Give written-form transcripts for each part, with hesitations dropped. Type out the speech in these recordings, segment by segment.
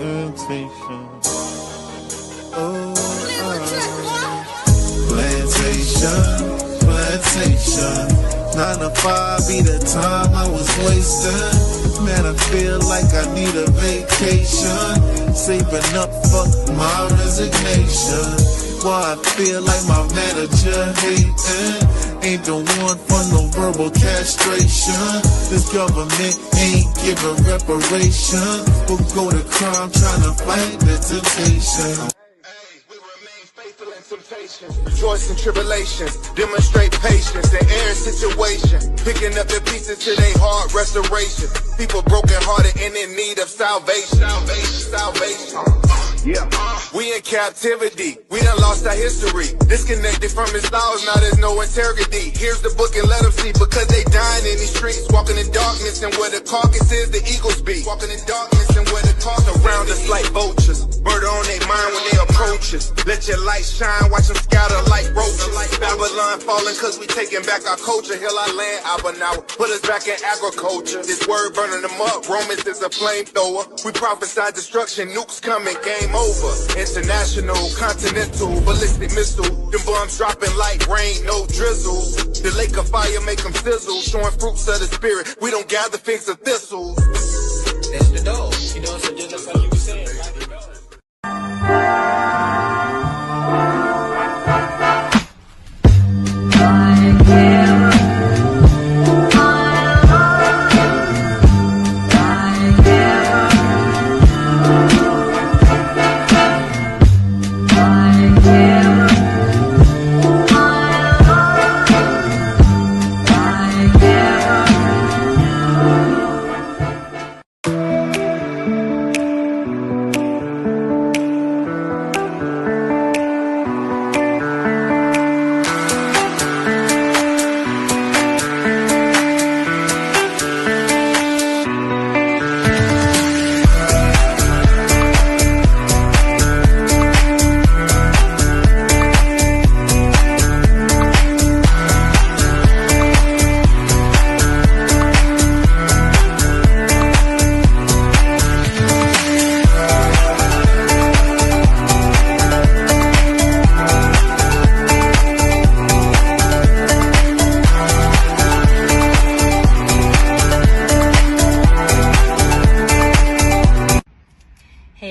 Plantation. Oh, plantation. 9 to 5 be the time I was wasting. Man, I feel like I need a vacation. Saving up for my resignation. Why I feel like my manager hating. Ain't the one for no verbal castration. This government ain't giving reparation. We'll go to crime trying to fight the temptation. Rejoice in tribulations, demonstrate patience in every situation, picking up the pieces to their heart restoration. People broken hearted and in need of salvation. We in captivity, we done lost our history. Disconnected from his laws, now there's no integrity. Here's the book and let them see, because they dying in these streets. Walking in darkness and where the carcass is, the eagles be. Walking in darkness and where the carcass around us like vultures. Murder on their mind when they approach us. Let your light shine, watch them scatter like roaches. Babylon falling cause we taking back our culture. Heal our land, Abba now, put us back in agriculture. This word burning them up, Romans is a flamethrower. We prophesy destruction, nukes coming, game over. International, continental, ballistic missile. Them bombs dropping like rain, no drizzle. The lake of fire make them sizzle. Showing fruits of the spirit, we don't gather figs of thistles. That's the dog, you know, so just like you were saying.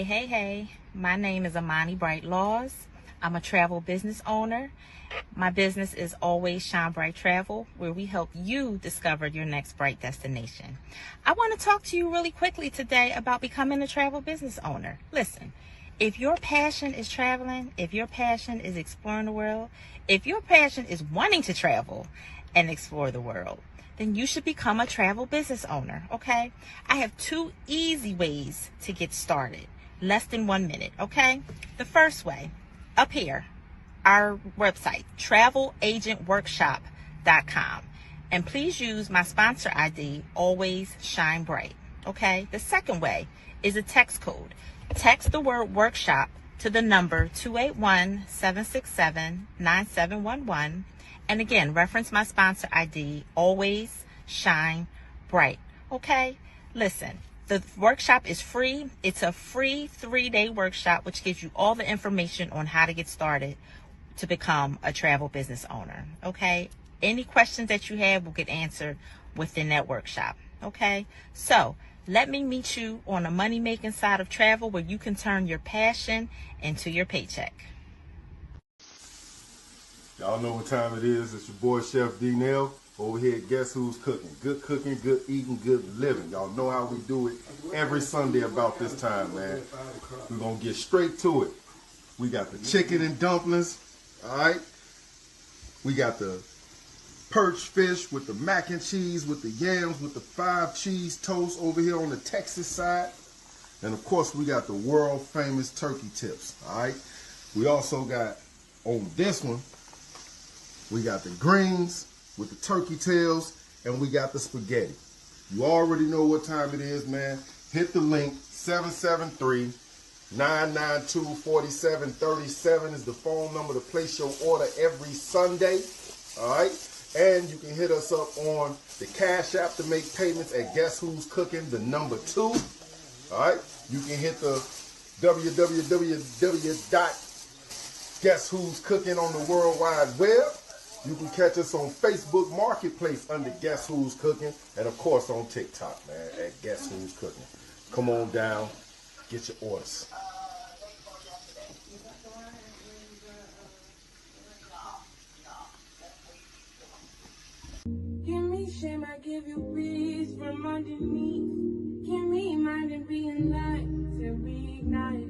Hey, my name is Amani Bright Laws. I'm a travel business owner. My business is Always Shine Bright Travel, where we help you discover your next bright destination. I want to talk to you really quickly today about becoming a travel business owner. Listen, if your passion is traveling, if your passion is exploring the world, if your passion is wanting to travel and explore the world, then you should become a travel business owner, okay? I have 2 easy ways to get started. Less than 1 minute, okay? The first way, up here, our website, travelagentworkshop.com. And please use my sponsor ID, Always Shine Bright, okay? The second way is a text code. Text the word workshop to the number 281-767-9711. And again, reference my sponsor ID, Always Shine Bright, okay? Listen. The workshop is free. It's a free 3-day workshop, which gives you all the information on how to get started to become a travel business owner. Okay. Any questions that you have will get answered within that workshop. Okay. So let me meet you on the money making side of travel, where you can turn your passion into your paycheck. Y'all know what time it is. It's your boy Chef D-Nail. Over here at Guess Who's Cooking. Good cooking, good eating, good living. Y'all know how we do it every Sunday about this time, man. We're going to get straight to it. We got the chicken and dumplings, all right? We got the perch fish with the mac and cheese, with the yams, with the 5 cheese toast over here on the Texas side. And, of course, we got the world famous turkey tips, all right? We also got, on this one, we got the greens with the turkey tails, and we got the spaghetti. You already know what time it is, man. Hit the link, 773-992-4737 is the phone number to place your order every Sunday, all right? And you can hit us up on the Cash App to make payments at Guess Who's Cooking, the number 2, all right? You can hit the www.guesswho'scooking on the World Wide Web. You can catch us on Facebook Marketplace under Guess Who's Cooking, and of course on TikTok, man, at Guess Who's Cooking. Come on down, get your orders. Give me shame, I give you peace from underneath. Give me mind and being light to reignite.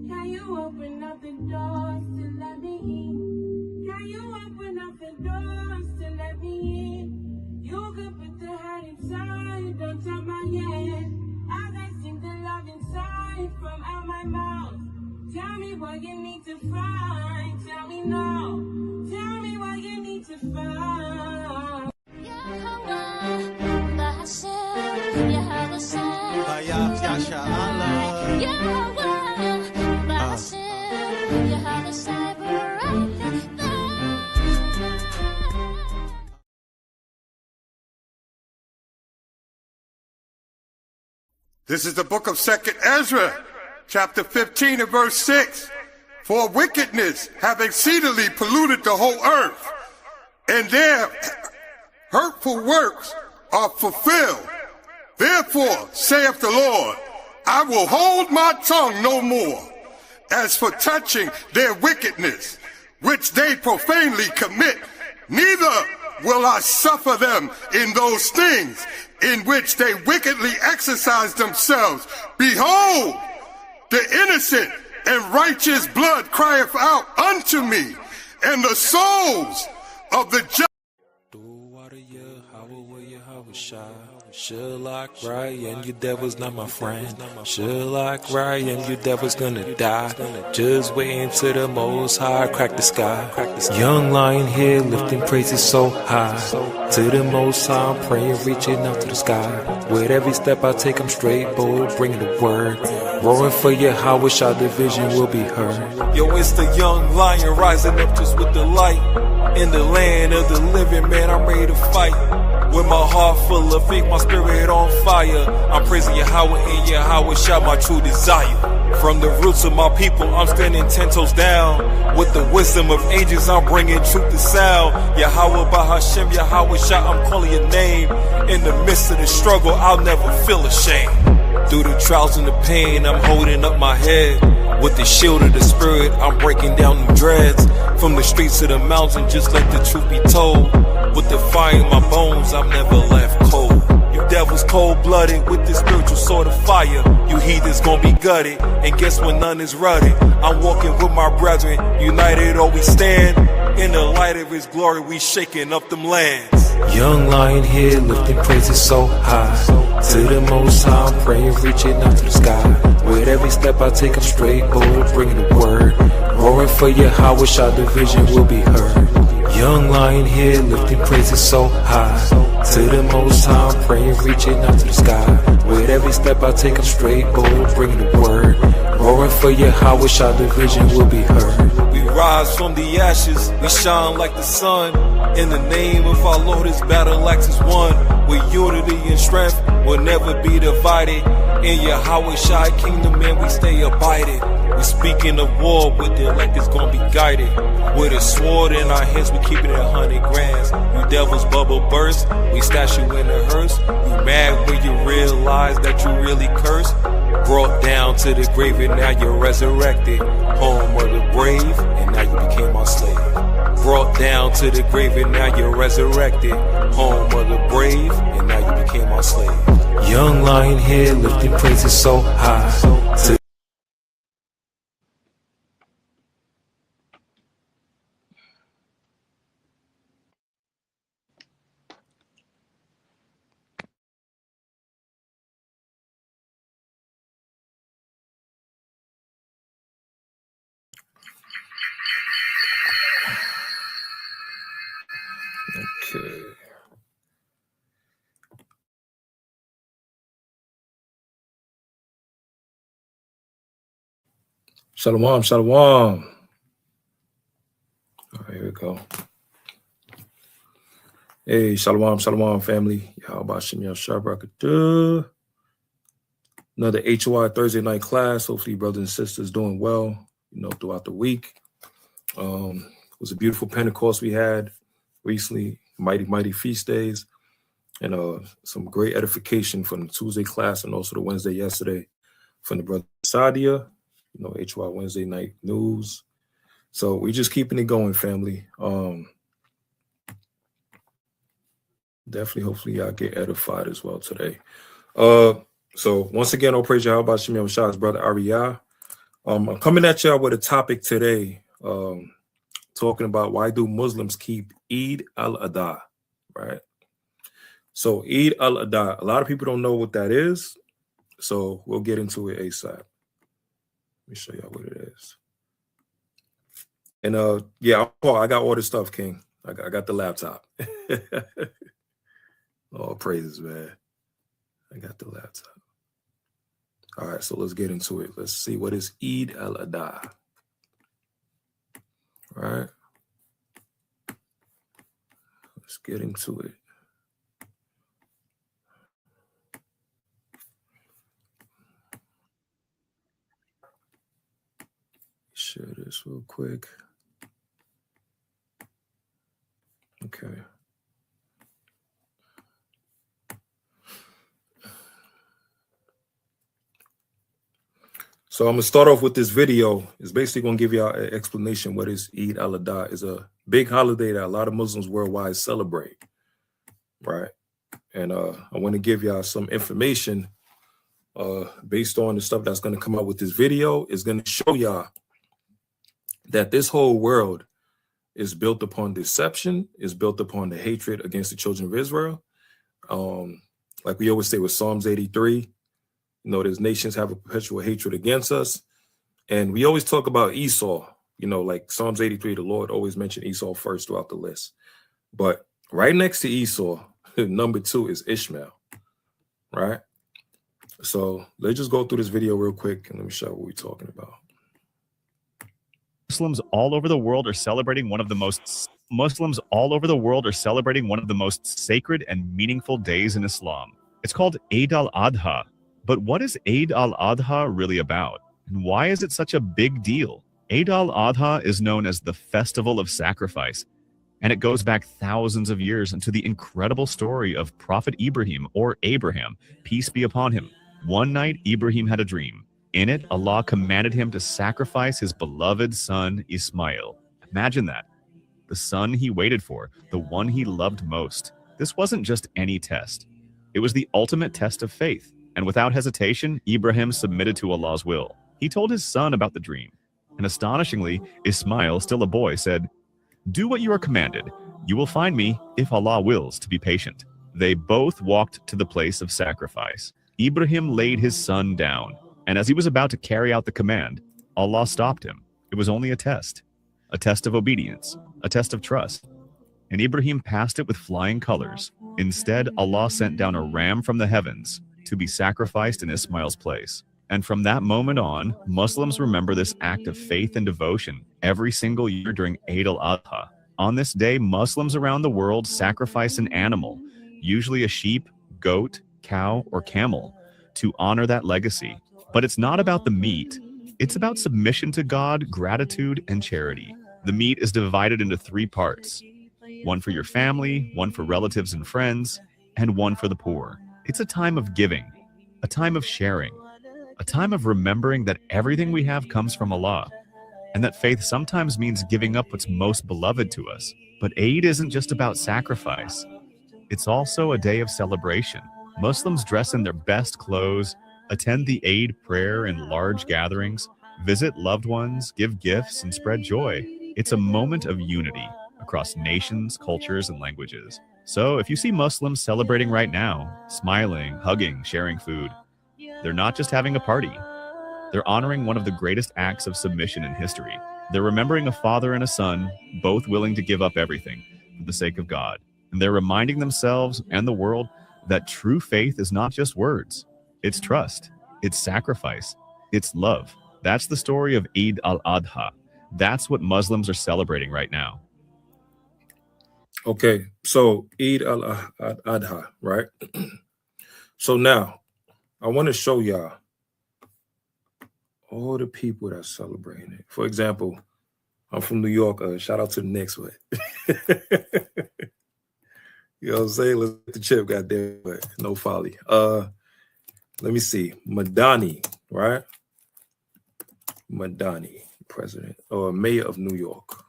Can you open up the doors to let me in? Can you open up the doors to let me in? You could put the heart inside, don't touch my head. As I sing the love inside from out my mouth. Tell me what you need to find. Tell me now. Tell me what you need to find. This is the book of 2nd Ezra, chapter 15 and verse 6. For wickedness have exceedingly polluted the whole earth, and their hurtful works are fulfilled. Therefore, saith the Lord, I will hold my tongue no more, as for touching their wickedness, which they profanely commit, neither will I suffer them in those things in which they wickedly exercise themselves. Behold, the innocent and righteous blood crieth out unto me, and the souls of the just. Sherlock Ryan, you devil's not my friend. Sherlock Ryan, you devil's gonna die. Just waiting till the Most High crack the sky. Young lion here lifting praises so high. To the Most High I'm praying, reaching out to the sky. With every step I take I'm straight bold, bringing the word. Roaring for your how wish our division will be heard. Yo, it's the young lion rising up just with the light. In the land of the living, man, I'm ready to fight. With my heart full of faith, my spirit on fire. I'm praising Yahweh and Yahweh shout my true desire. From the roots of my people, I'm standing 10 toes down. With the wisdom of ages, I'm bringing truth to sound. Yahweh Bahashem, Yahweh shout, I'm calling your name. In the midst of the struggle, I'll never feel ashamed. Through the trials and the pain, I'm holding up my head. With the shield of the spirit, I'm breaking down them dreads. From the streets to the mountain, just let the truth be told. With the fire in my bones, I'm never left cold. You devils cold-blooded with the spiritual sword of fire. You heathens gon' be gutted, and guess when none is rutted? I'm walking with my brethren, united always stand. In the light of his glory, we shaking up them lands. Young lion here lifting praises so high. To the Most High I'm praying, reaching out to the sky. With every step I take I'm straight bold, bringing the word. Roaring for your how wish our division will be heard. Young lion here lifting praises so high. To the Most High I'm praying, reaching out to the sky. With every step I take I'm straight bold, bringing the word. Roaring for your how wish our division will be heard. We rise from the ashes, we shine like the sun. In the name of our Lord, his battle axe is won. With unity and strength, we'll never be divided. In Yahweh Shai kingdom, man, we stay abided. We speaking of war, with the elect is gonna be guided. With a sword in our hands, we keeping it 100 grands. You devils bubble burst, we stash you in a hearse. You mad when you realize that you really cursed. Brought down to the grave and now you're resurrected. Home of the brave, and now you became our slave. Brought down to the grave and now you're resurrected. Home of the brave, and now you became our slave. Young lion here lifting praises so high. To okay. Shalom, shalom. All right, here we go. Hey, shalom, shalom, family. Y'all about Shem Yashar Barakatuh. another HOI Thursday night class. Hopefully, brothers and sisters doing well, throughout the week. It was a beautiful Pentecost we had recently, mighty feast days, and some great edification from the Tuesday class and also the Wednesday yesterday from the brother Sadia, HOI Wednesday night news. So we just keeping it going, family. Definitely, hopefully y'all get edified as well today. So once again, all praise Yahweh Shem Shah's brother Ariyah. I'm coming at y'all with a topic today, talking about why do Muslims keep Eidaladha, right? So Eidaladha, a lot of people don't know what that is, so we'll get into it ASAP. Let me show y'all what it is. And yeah, I got all this stuff, King. I got the laptop. All praises, man. I got the laptop. All right, so let's get into it. Let's see what is Eidaladha. All right. Let's get into it. Share this real quick. Okay. So I'm gonna start off with this video. It's basically gonna give you an explanation what is Eidaladha. Is a big holiday that a lot of Muslims worldwide celebrate, right? And I want to give y'all some information based on the stuff that's gonna come out with this video. Is gonna show y'all that this whole world is built upon deception, is built upon the hatred against the children of Israel. Like we always say with Psalms 83. There's nations have a perpetual hatred against us. And we always talk about Esau, like Psalms 83, the Lord always mentioned Esau first throughout the list. But right next to Esau, number 2 is Ishmael, right? So let's just go through this video real quick and let me show what we're talking about. Muslims all over the world are celebrating one of the most sacred and meaningful days in Islam. It's called Eidaladha. But what is Eidaladha really about? And why is it such a big deal? Eidaladha is known as the Festival of Sacrifice, and it goes back thousands of years into the incredible story of Prophet Ibrahim, or Abraham, peace be upon him. One night, Ibrahim had a dream. In it, Allah commanded him to sacrifice his beloved son, Ismail. Imagine that. The son he waited for, the one he loved most. This wasn't just any test. It was the ultimate test of faith. And without hesitation, Ibrahim submitted to Allah's will. He told his son about the dream. And astonishingly, Ismail, still a boy, said, "Do what you are commanded. You will find me, if Allah wills, to be patient." They both walked to the place of sacrifice. Ibrahim laid his son down. And as he was about to carry out the command, Allah stopped him. It was only a test of obedience, a test of trust. And Ibrahim passed it with flying colors. Instead, Allah sent down a ram from the heavens to be sacrificed in Ismail's place. And from that moment on, Muslims remember this act of faith and devotion every single year during Eid al-Adha. On this day, Muslims around the world sacrifice an animal, usually a sheep, goat, cow, or camel, to honor that legacy. But it's not about the meat. It's about submission to God, gratitude, and charity. The meat is divided into 3 parts. One for your family, one for relatives and friends, and one for the poor. It's a time of giving, a time of sharing, a time of remembering that everything we have comes from Allah, and that faith sometimes means giving up what's most beloved to us. But Eid isn't just about sacrifice. It's also a day of celebration. Muslims dress in their best clothes, attend the Eid prayer in large gatherings, visit loved ones, give gifts, and spread joy. It's a moment of unity across nations, cultures, and languages. So if you see Muslims celebrating right now, smiling, hugging, sharing food, they're not just having a party. They're honoring one of the greatest acts of submission in history. They're remembering a father and a son, both willing to give up everything for the sake of God. And they're reminding themselves and the world that true faith is not just words. It's trust, it's sacrifice, it's love. That's the story of Eid al-Adha. That's what Muslims are celebrating right now. Okay, so Eid al-Adha, right? So now, I want to show y'all All the people that's celebrating it. For example, I'm from New York. Shout out to the Knicks. But you know what I'm saying? Let's get the chip, goddamn, but no folly. Let me see. Madani, right? Madani, president or mayor of New York.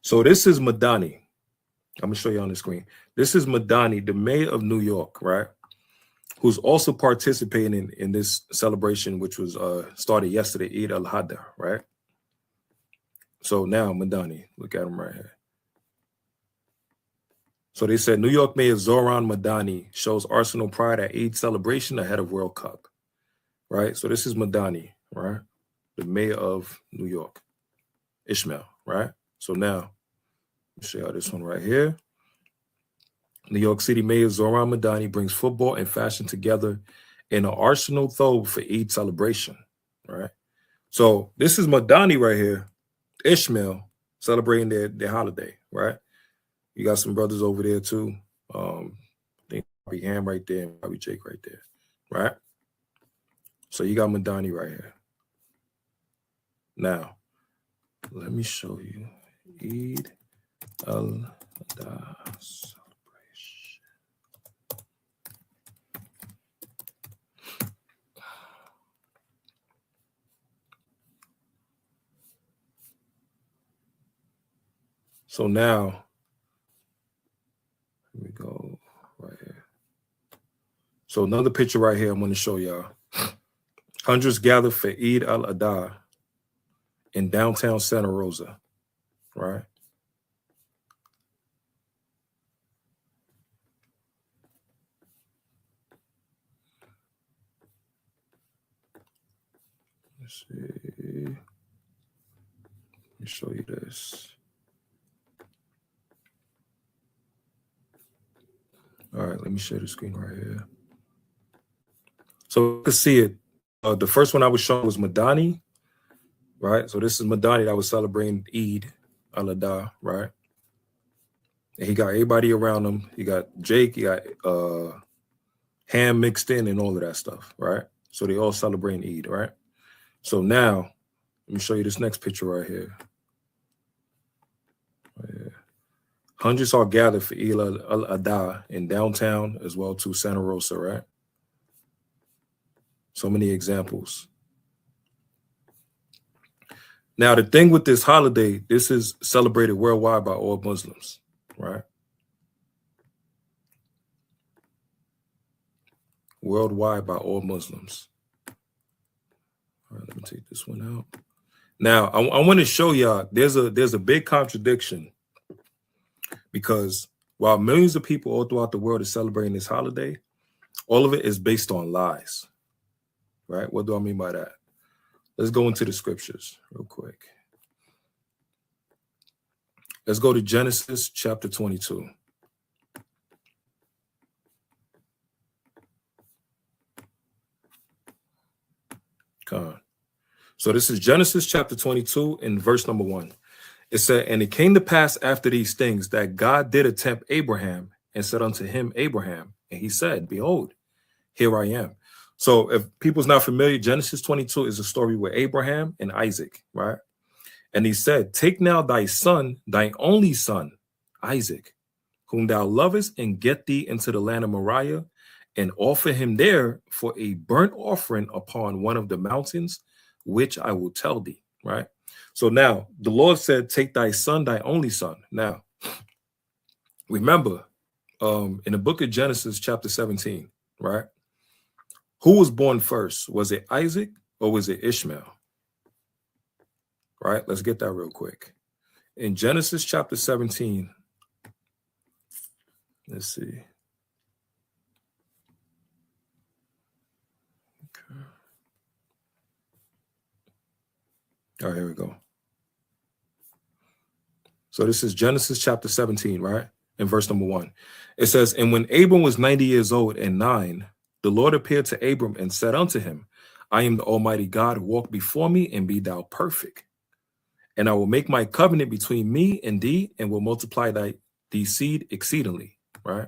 So this is Madani. I'm gonna show you on the screen. This is Madani, the mayor of New York, right? Who's also participating in this celebration, which was started yesterday, Eidaladha, right? So now Madani, look at him right here. So they said New York Mayor Zoran Madani shows Arsenal pride at Eid celebration ahead of World Cup, right? So this is Madani, right? The mayor of New York, Ishmael, right? So now, let me show you this one right here. New York City Mayor Zoran Madani brings football and fashion together in an Arsenal thobe for Eid celebration, right? So this is Madani right here, Ishmael, celebrating their holiday, right? You got some brothers over there too. I think probably Ham right there and probably Jake right there, right? So you got Madani right here. Now, let me show you Eidaladha celebration. So now, here we go right here. So another picture right here I'm going to show y'all. Hundreds gathered for Eidaladha in downtown Santa Rosa, right? Let's see. Let me show you this. All right, let me share the screen right here. So you can see it. The first one I was showing was Madani, right? So this is Madani that was celebrating Eidaladha, right? And he got everybody around him. He got Jake, he got Ham mixed in and all of that stuff, right? So they all celebrating Eid, right? So now, let me show you this next picture right here. Right here. Hundreds are gathered for Eidaladha in downtown as well to Santa Rosa, right? So many examples. Now, the thing with this holiday, this is celebrated worldwide by all Muslims, right? Worldwide by all Muslims. All right, let me take this one out. Now, I want to show y'all there's a big contradiction, because while millions of people all throughout the world are celebrating this holiday, all of it is based on lies, right? What do I mean by that? Let's go into the scriptures real quick. Let's go to Genesis chapter 22. Come on. So this is Genesis chapter 22 and verse number 1. It said, and it came to pass after these things that God did tempt Abraham and said unto him, Abraham. And he said, behold, here I am. So if people's not familiar, Genesis 22 is a story with Abraham and Isaac, right? And he said, take now thy son, thy only son, Isaac, whom thou lovest, and get thee into the land of Moriah, and offer him there for a burnt offering upon one of the mountains, which I will tell thee, right? So now the Lord said, take thy son, thy only son. Now, remember, in the book of Genesis, chapter 17, right? Who was born first? Was it Isaac or was it Ishmael? Right? Let's get that real quick. In Genesis chapter 17, let's see. Okay. All right, here we go. So this is Genesis chapter 17, right? In verse number 1. It says, and when Abram was 90 years old and 9, the Lord appeared to Abram and said unto him, I am the Almighty God, walk before me and be thou perfect. And I will make my covenant between me and thee, and will multiply thy seed exceedingly, right?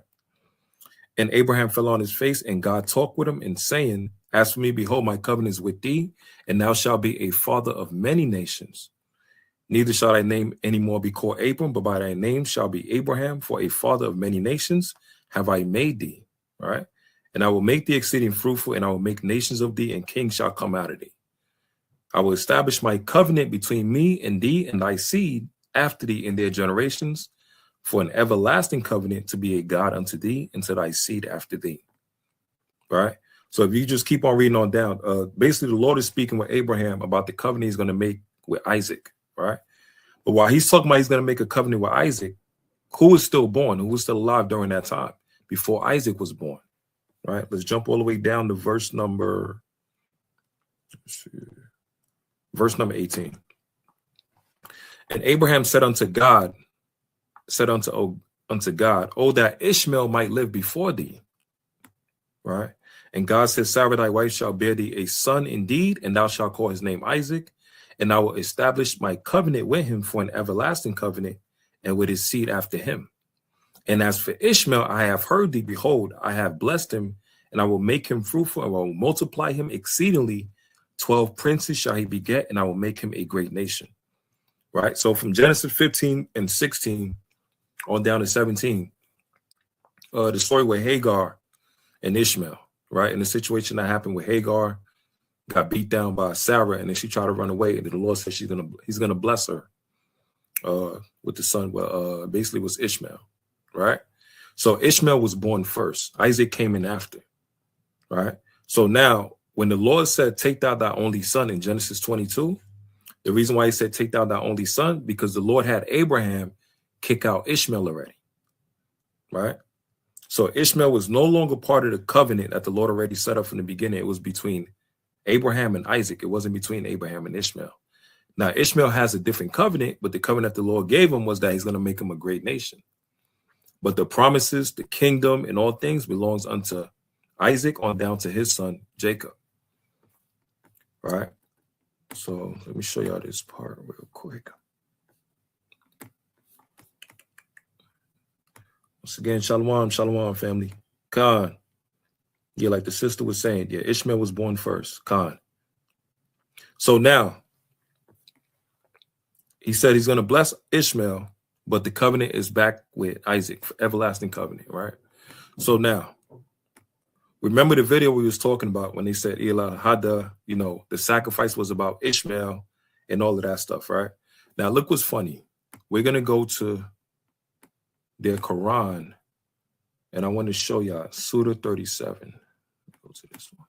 And Abraham fell on his face, and God talked with him and saying, As for me, behold, my covenant is with thee, and thou shalt be a father of many nations. Neither shall thy name any more be called Abram, but by thy name shall be Abraham, for a father of many nations have I made thee. Right? And I will make thee exceeding fruitful, and I will make nations of thee, and kings shall come out of thee. I will establish my covenant between me and thee and thy seed after thee in their generations, for an everlasting covenant to be a God unto thee and to thy seed after thee. Right? So if you just keep on reading on down, basically the Lord is speaking with Abraham about the covenant he's going to make with Isaac. Right? But while he's talking about he's going to make a covenant with Isaac, who was still born, who was still alive during that time before Isaac was born? Right? Let's jump all the way down to verse number 18. And Abraham said unto God, oh, that Ishmael might live before thee. Right? And God said, Sarah thy wife shall bear thee a son indeed, and thou shalt call his name Isaac, and I will establish my covenant with him for an everlasting covenant, and with his seed after him. And as for Ishmael, I have heard thee, behold, I have blessed him, and I will make him fruitful, and I will multiply him exceedingly. 12 princes shall he beget, and I will make him a great nation. Right? So from Genesis 15 and 16 on down to 17, the story with Hagar and Ishmael, right? And the situation that happened with Hagar, got beat down by Sarah, and then she tried to run away, and the Lord said he's gonna bless her with the son. Well, basically was Ishmael, right? So Ishmael was born first. Isaac came in after, right? So now, when the Lord said, take thou thy only son in Genesis 22, the reason why he said, take thou thy only son, because the Lord had Abraham kick out Ishmael already, right? So Ishmael was no longer part of the covenant that the Lord already set up from the beginning. It was between Abraham and Isaac. It wasn't between Abraham and Ishmael. Now, Ishmael has a different covenant, but the covenant that the Lord gave him was that he's going to make him a great nation. But the promises, the kingdom, and all things belongs unto Isaac on down to his son, Jacob. Right? So let me show y'all this part real quick. Once again, shalom, shalom, family. Khan. Yeah, like the sister was saying, yeah, Ishmael was born first. Khan. So now, he said he's going to bless Ishmael, but the covenant is back with Isaac, for everlasting covenant, right? So now, remember the video we was talking about when they said Eidaladha, you know, the sacrifice was about Ishmael and all of that stuff, right? Now, look what's funny. We're going to go to their Quran, and I want to show y'all Surah 37. Go to this one.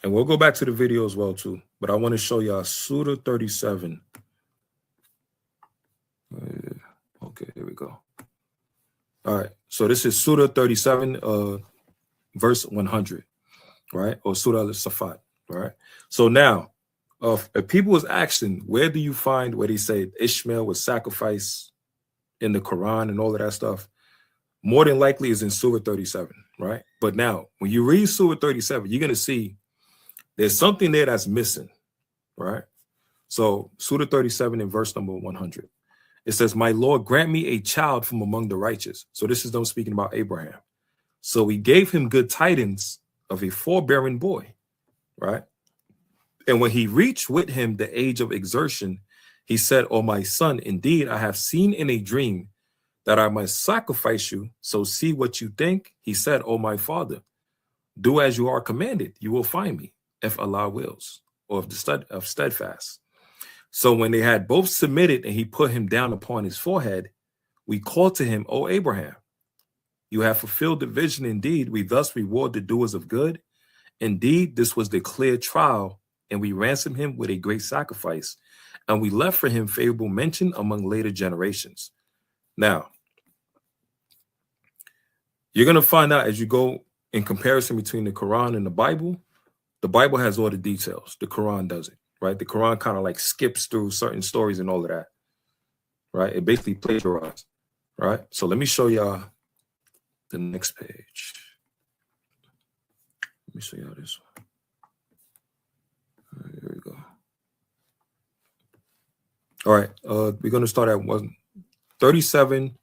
And we'll go back to the video as well, too. But I want to show y'all Surah 37. Okay, here we go. All right. So this is Surah 37, verse 100, right? Or Surah al-Safat, right? So now, if people was asking, where do you find where they say Ishmael was sacrificed in the Quran and all of that stuff? More than likely is in Surah 37, right? But now, when you read Surah 37, you're going to see there's something there that's missing, right? So Surah 37 in verse number 100. It says, my Lord, grant me a child from among the righteous. So this is them speaking about Abraham. So he gave him good tidings of a forbearing boy, right? And when he reached with him the age of exertion, he said, oh, my son, indeed, I have seen in a dream that I must sacrifice you. So see what you think. He said, oh, my father, do as you are commanded. You will find me, if Allah wills, or of steadfast. So when they had both submitted and he put him down upon his forehead, we called to him, O Abraham, you have fulfilled the vision indeed. We thus reward the doers of good. Indeed, this was the clear trial, and we ransomed him with a great sacrifice, and we left for him favorable mention among later generations. Now, you're going to find out as you go in comparison between the Quran and the Bible has all the details. The Quran doesn't. Right? The Quran kind of like skips through certain stories and all of that. Right? It basically plagiarized. Right? So let me show y'all the next page. Let me show y'all this one. All right, here we go. All right. We're going to start at 37,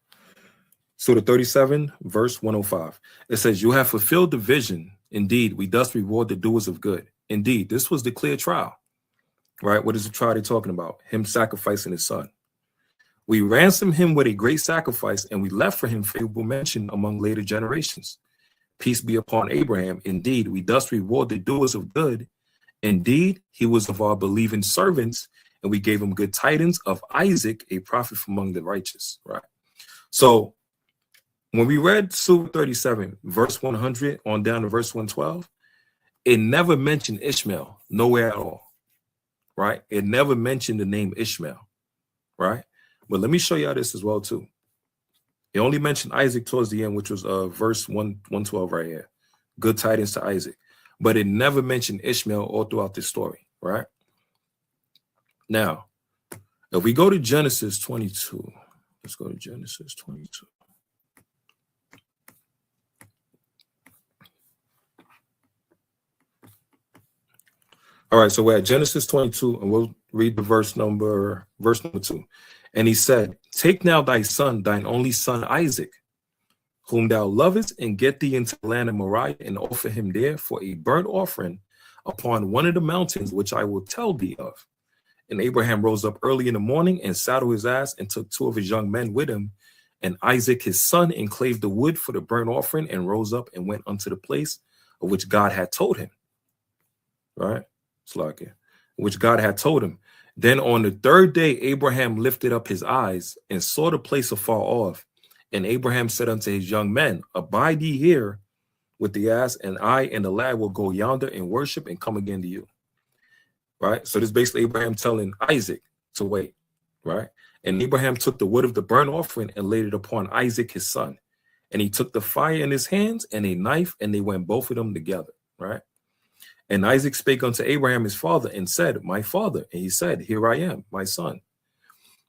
Surah 37, verse 105. It says, you have fulfilled the vision. Indeed, we thus reward the doers of good. Indeed, this was the clear trial, right? What is the trial they're talking about? Him sacrificing his son. We ransomed him with a great sacrifice, and we left for him favorable mention among later generations. Peace be upon Abraham. Indeed, we thus reward the doers of good. Indeed, he was of our believing servants, and we gave him good tidings of Isaac, a prophet from among the righteous, right? So when we read Surah 37, verse 100 on down to verse 112, it never mentioned Ishmael, nowhere at all, right? It never mentioned the name Ishmael, right? But let me show y'all this as well, too. It only mentioned Isaac towards the end, which was verse 112 right here. Good tidings to Isaac. But it never mentioned Ishmael all throughout this story, right? Now, if we go to Genesis 22, let's go to Genesis 22. All right, so we're at Genesis 22, and we'll read the verse number 2. And he said, take now thy son, thine only son Isaac, whom thou lovest, and get thee into the land of Moriah, and offer him there for a burnt offering upon one of the mountains which I will tell thee of. And Abraham rose up early in the morning and saddled his ass and took 2 of his young men with him, and Isaac his son, and clave the wood for the burnt offering, and rose up and went unto the place of which God had told him. Right? Slakia, which God had told him. Then on the 3rd day, Abraham lifted up his eyes and saw the place afar off. And Abraham said unto his young men, abide ye here with the ass, and I and the lad will go yonder and worship and come again to you. Right? So this is basically Abraham telling Isaac to wait. Right? And Abraham took the wood of the burnt offering and laid it upon Isaac his son. And he took the fire in his hands and a knife, and they went both of them together. Right? And Isaac spake unto Abraham his father and said, my father. And he said, here I am, my son.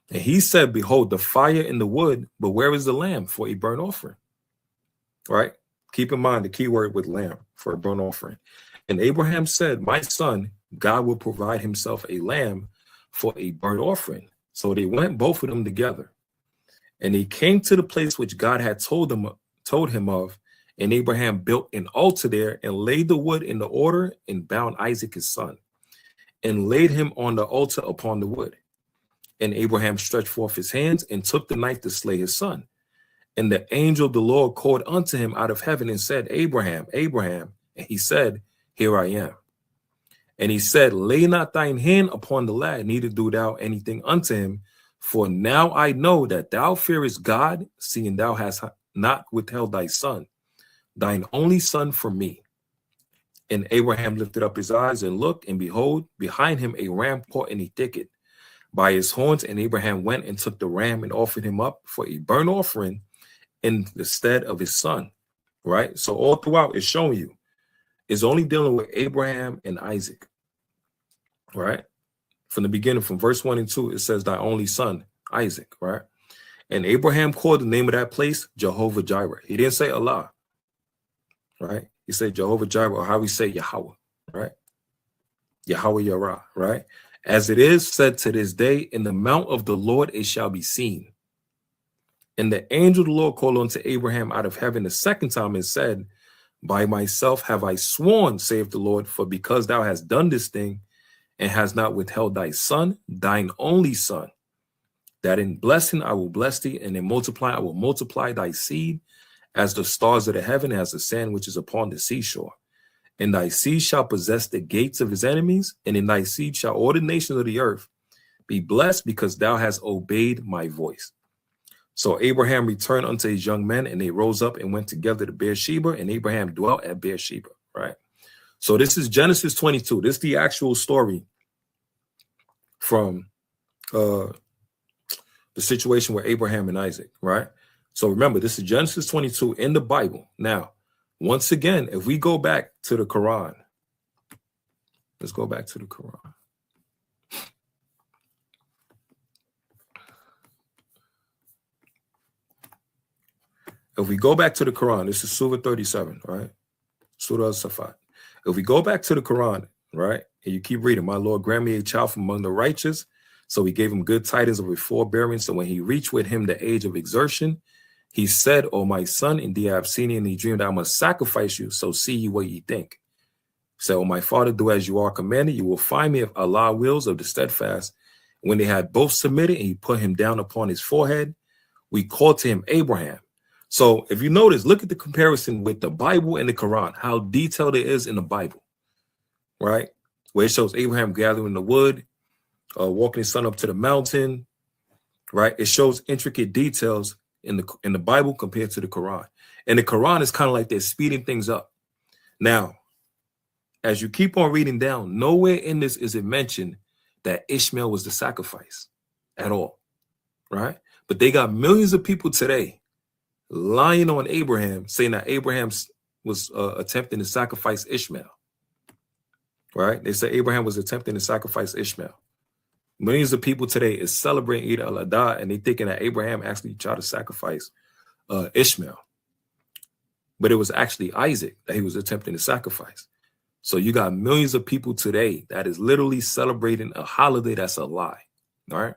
And he said, behold, the fire and the wood, but where is the lamb for a burnt offering? Right? Keep in mind the key word with lamb for a burnt offering. And Abraham said, my son, God will provide himself a lamb for a burnt offering. So they went both of them together. And he came to the place which God had told him of. And Abraham built an altar there and laid the wood in the order and bound Isaac his son and laid him on the altar upon the wood. And Abraham stretched forth his hands and took the knife to slay his son. And the angel of the Lord called unto him out of heaven and said, Abraham, Abraham. And he said, here I am. And he said, lay not thine hand upon the lad, neither do thou anything unto him. For now I know that thou fearest God, seeing thou hast not withheld thy son, thine only son, from me. And Abraham lifted up his eyes and looked, and behold, behind him a ram caught in a thicket by his horns. And Abraham went and took the ram and offered him up for a burnt offering in the stead of his son. Right? So all throughout it's showing you it's only dealing with Abraham and Isaac. Right? From the beginning, from verse 1 and 2, it says thy only son, Isaac. Right? And Abraham called the name of that place Jehovah Jireh. He didn't say Allah. Right? He said Jehovah Jireh, or how we say Yahweh, right? Yahweh Yarah, right? As it is said to this day, in the mount of the Lord it shall be seen. And the angel of the Lord called unto Abraham out of heaven the second time and said, by myself have I sworn, saith the Lord, for because thou hast done this thing and hast not withheld thy son, thine only son, that in blessing I will bless thee, and in multiplying I will multiply thy seed as the stars of the heaven, as the sand which is upon the seashore. And thy seed shall possess the gates of his enemies, and in thy seed shall all the nations of the earth be blessed, because thou hast obeyed my voice. So Abraham returned unto his young men, and they rose up and went together to Beersheba, and Abraham dwelt at Beersheba. Right? So this is Genesis 22. This is the actual story from the situation with Abraham and Isaac. Right? So remember, this is Genesis 22 in the Bible. Now, once again, if we go back to the Quran, let's go back to the Quran. If we go back to the Quran, this is Surah 37, right? Surah Al-Safat. If we go back to the Quran, right, and you keep reading, my Lord, grant me a child from among the righteous, So he gave him good tidings of his forbearance. So when he reached with him the age of exertion, he said, "O my son, indeed I have seen in the dream that I must sacrifice you. So see ye what ye think." So, "O my father, do as you are commanded. You will find me if Allah wills of the steadfast." When they had both submitted and he put him down upon his forehead, we called to him Abraham. So if you notice, look at the comparison with the Bible and the Quran, how detailed it is in the Bible, right? Where it shows Abraham gathering the wood, walking his son up to the mountain, right? It shows intricate details in the Bible compared to the Quran. And the Quran is kind of like they're speeding things up. Now, as you keep on reading down, nowhere in this is it mentioned that Ishmael was the sacrifice at all, right? But they got millions of people today lying on Abraham, saying that Abraham was attempting to sacrifice Ishmael, right? They say Abraham was attempting to sacrifice Ishmael. Millions of people today is celebrating Eidaladha, and they thinking that Abraham actually tried to sacrifice Ishmael. But it was actually Isaac that he was attempting to sacrifice. So you got millions of people today that is literally celebrating a holiday that's a lie. All right.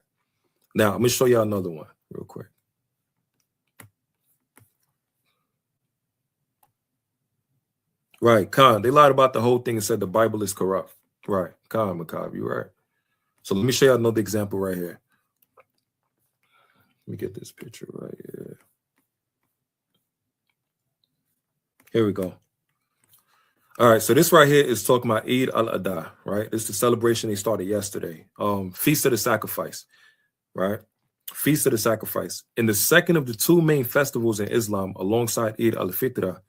Now, I'm going to show y'all another one real quick. Right. Khan, they lied about the whole thing and said the Bible is corrupt. Right. Khan, Macabre, you're right. So let me show you another example right here. Let me get this picture right here. Here we go. All right, so this right here is talking about Eidaladha, right? It's the celebration they started yesterday. Feast of the Sacrifice, right? Feast of the Sacrifice. In the second of the two main festivals in Islam, alongside Eid al-Fitr,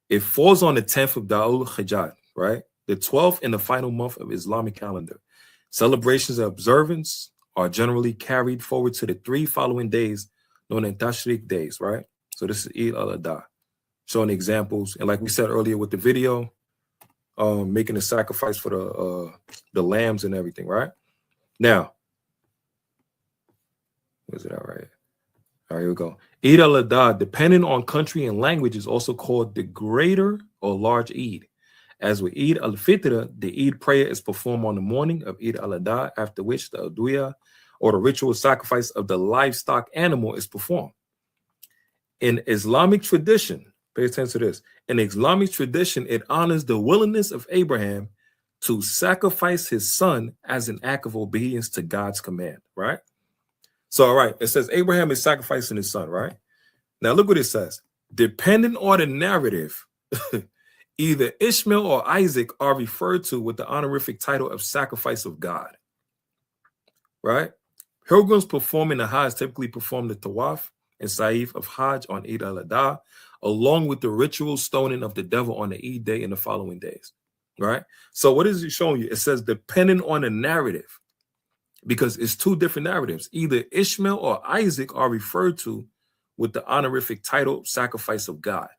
it falls on the 10th of Dhul Hijjah, right? The 12th in the final month of Islamic calendar. Celebrations and observance are generally carried forward to the 3 following days, known as Tashriq days, right? So this is Eid al-Adha, showing examples. And like we said earlier with the video, making a sacrifice for the lambs and everything, right? Now, where's it at right here? All right, here we go. Eid al-Adha, depending on country and language, is also called the greater or large Eid. As with Eid al-Fitr, the Eid prayer is performed on the morning of Eid al-Adha, after which the Udhiyah, or the ritual sacrifice of the livestock animal, is performed. In Islamic tradition, pay attention to this. In Islamic tradition, it honors the willingness of Abraham to sacrifice his son as an act of obedience to God's command, right? So, all right, it says Abraham is sacrificing his son, right? Now, look what it says. Depending on the narrative, either Ishmael or Isaac are referred to with the honorific title of sacrifice of God, right? Pilgrims performing the Hajj typically perform the Tawaf and Sa'if of Hajj on Eid al-Adha, along with the ritual stoning of the devil on the Eid day and the following days, right? So what is it showing you? It says depending on the narrative, because it's two different narratives. Either Ishmael or Isaac are referred to with the honorific title sacrifice of God.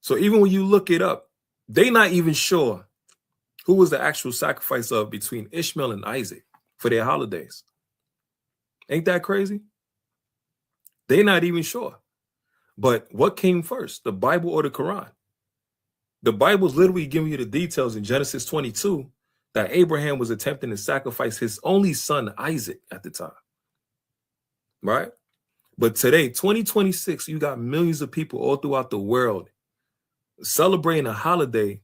So even when you look it up, they're not even sure who was the actual sacrifice of between Ishmael and Isaac for their holidays. Ain't that crazy? They're not even sure. But what came first, the Bible or the Quran? The Bible's literally giving you the details in Genesis 22 that Abraham was attempting to sacrifice his only son, Isaac, at the time, right? But today, 2026, you got millions of people all throughout the world celebrating a holiday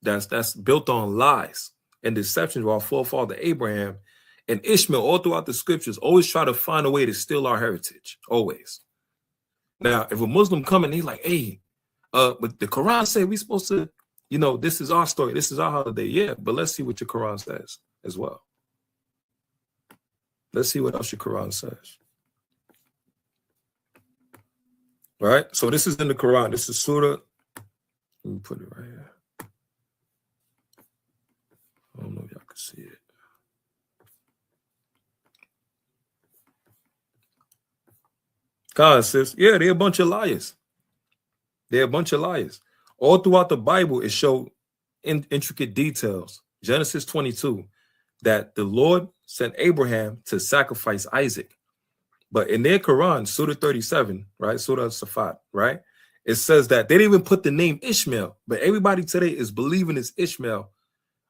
that's built on lies and deceptions of our forefather Abraham and Ishmael. All throughout the scriptures always try to find a way to steal our heritage, always. Now, if a Muslim come and he's like, hey, but the Quran said we're supposed to, this is our story, this is our holiday. Yeah, but let's see what your Quran says as well. Let's see what else your Quran says. All right, so this is in the Quran. This is Surah. Let me put it right here. I don't know if y'all can see it. God says, yeah, they're a bunch of liars. They're a bunch of liars. All throughout the Bible, it showed intricate details. Genesis 22, that the Lord sent Abraham to sacrifice Isaac. But in their Quran, Surah 37, right? Surah Safat, right? It says that they didn't even put the name Ishmael, but everybody today is believing it's Ishmael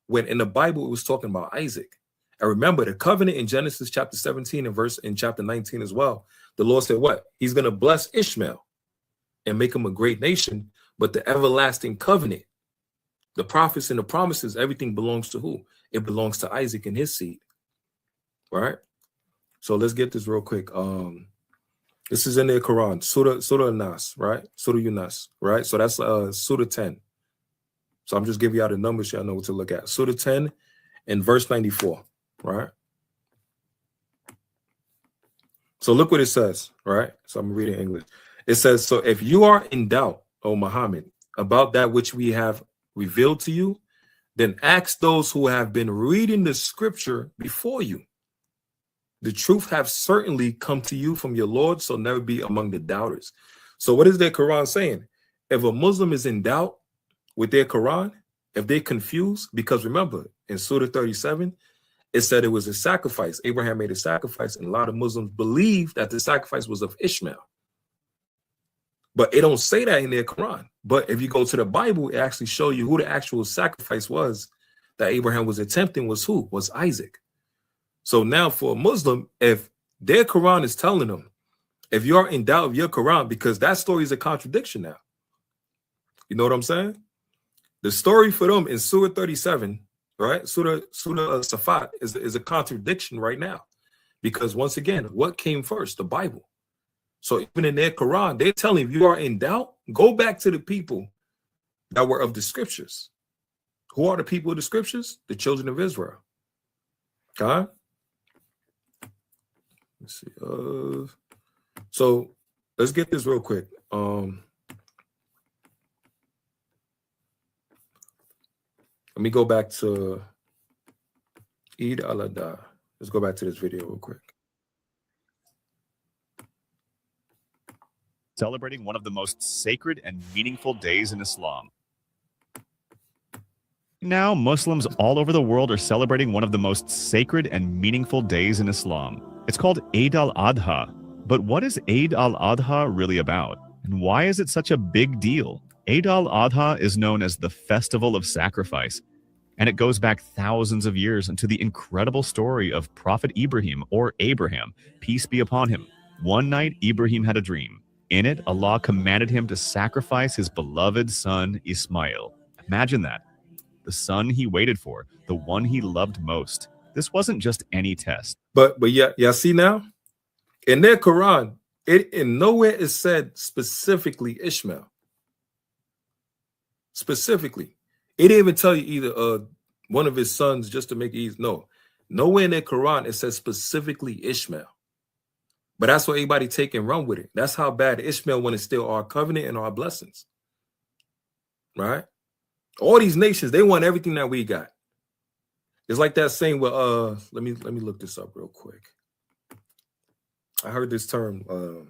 when in the Bible it was talking about Isaac. And remember the covenant in Genesis chapter 17 and verse in chapter 19 as well. The Lord said what? He's going to bless Ishmael and make him a great nation. But the everlasting covenant, the prophets and the promises, everything belongs to who? It belongs to Isaac and his seed. Right? So let's get this real quick. This is in the Quran, Surah Nas, right? Surah Yunus, right? So that's Surah 10. So I'm just giving y'all the numbers so y'all know what to look at. Surah 10 and verse 94, right? So look what it says, right? So I'm reading English. It says, so if you are in doubt, O Muhammad, about that which we have revealed to you, then ask those who have been reading the scripture before you. The truth have certainly come to you from your Lord, so never be among the doubters. So what is their Quran saying? If a Muslim is in doubt with their Quran, if they're confused, because remember, in Surah 37, it said it was a sacrifice. Abraham made a sacrifice, and a lot of Muslims believe that the sacrifice was of Ishmael. But it don't say that in their Quran. But if you go to the Bible, it actually shows you who the actual sacrifice was that Abraham was attempting was who? Was Isaac. So now for a Muslim, if their Quran is telling them, if you're in doubt of your Quran, because that story is a contradiction now. You know what I'm saying? The story for them in Surah 37, right? Surah Safat is a contradiction right now. Because once again, what came first? The Bible. So even in their Quran, they're telling you, if you are in doubt, go back to the people that were of the scriptures. Who are the people of the scriptures? The children of Israel. Okay? Let's see. So let's get this real quick. Let me go back to Eidaladha. Let's go back to this video real quick. Celebrating one of the most sacred and meaningful days in Islam. Now, Muslims all over the world are celebrating one of the most sacred and meaningful days in Islam. It's called Eidaladha. But what is Eidaladha really about? And why is it such a big deal? Eidaladha is known as the Festival of Sacrifice, and it goes back thousands of years into the incredible story of Prophet Ibrahim, or Abraham, peace be upon him. One night, Ibrahim had a dream. In it, Allah commanded him to sacrifice his beloved son, Ismail. Imagine that. The son he waited for, the one he loved most. This wasn't just any test. But yeah, see now? In their Quran, it in nowhere is said specifically Ishmael. Specifically. It didn't even tell you either one of his sons just to make it easy. No. Nowhere in their Quran it says specifically Ishmael. But that's what everybody take and run with it. That's how bad Ishmael want to steal our covenant and our blessings. Right? All these nations, they want everything that we got. It's like that saying with let me look this up real quick. I heard this term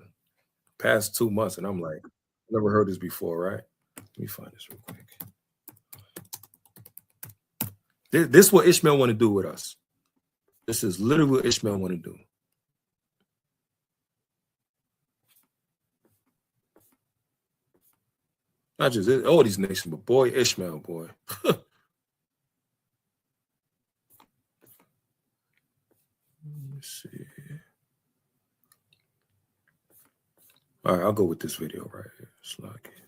past 2 months, and I'm like, never heard this before, right? Let me find this real quick. This is what Ishmael want to do with us. This is literally what Ishmael want to do. Not just all these nations, but boy, Ishmael, boy. Let me see. All right, I'll go with this video right here. Slack it.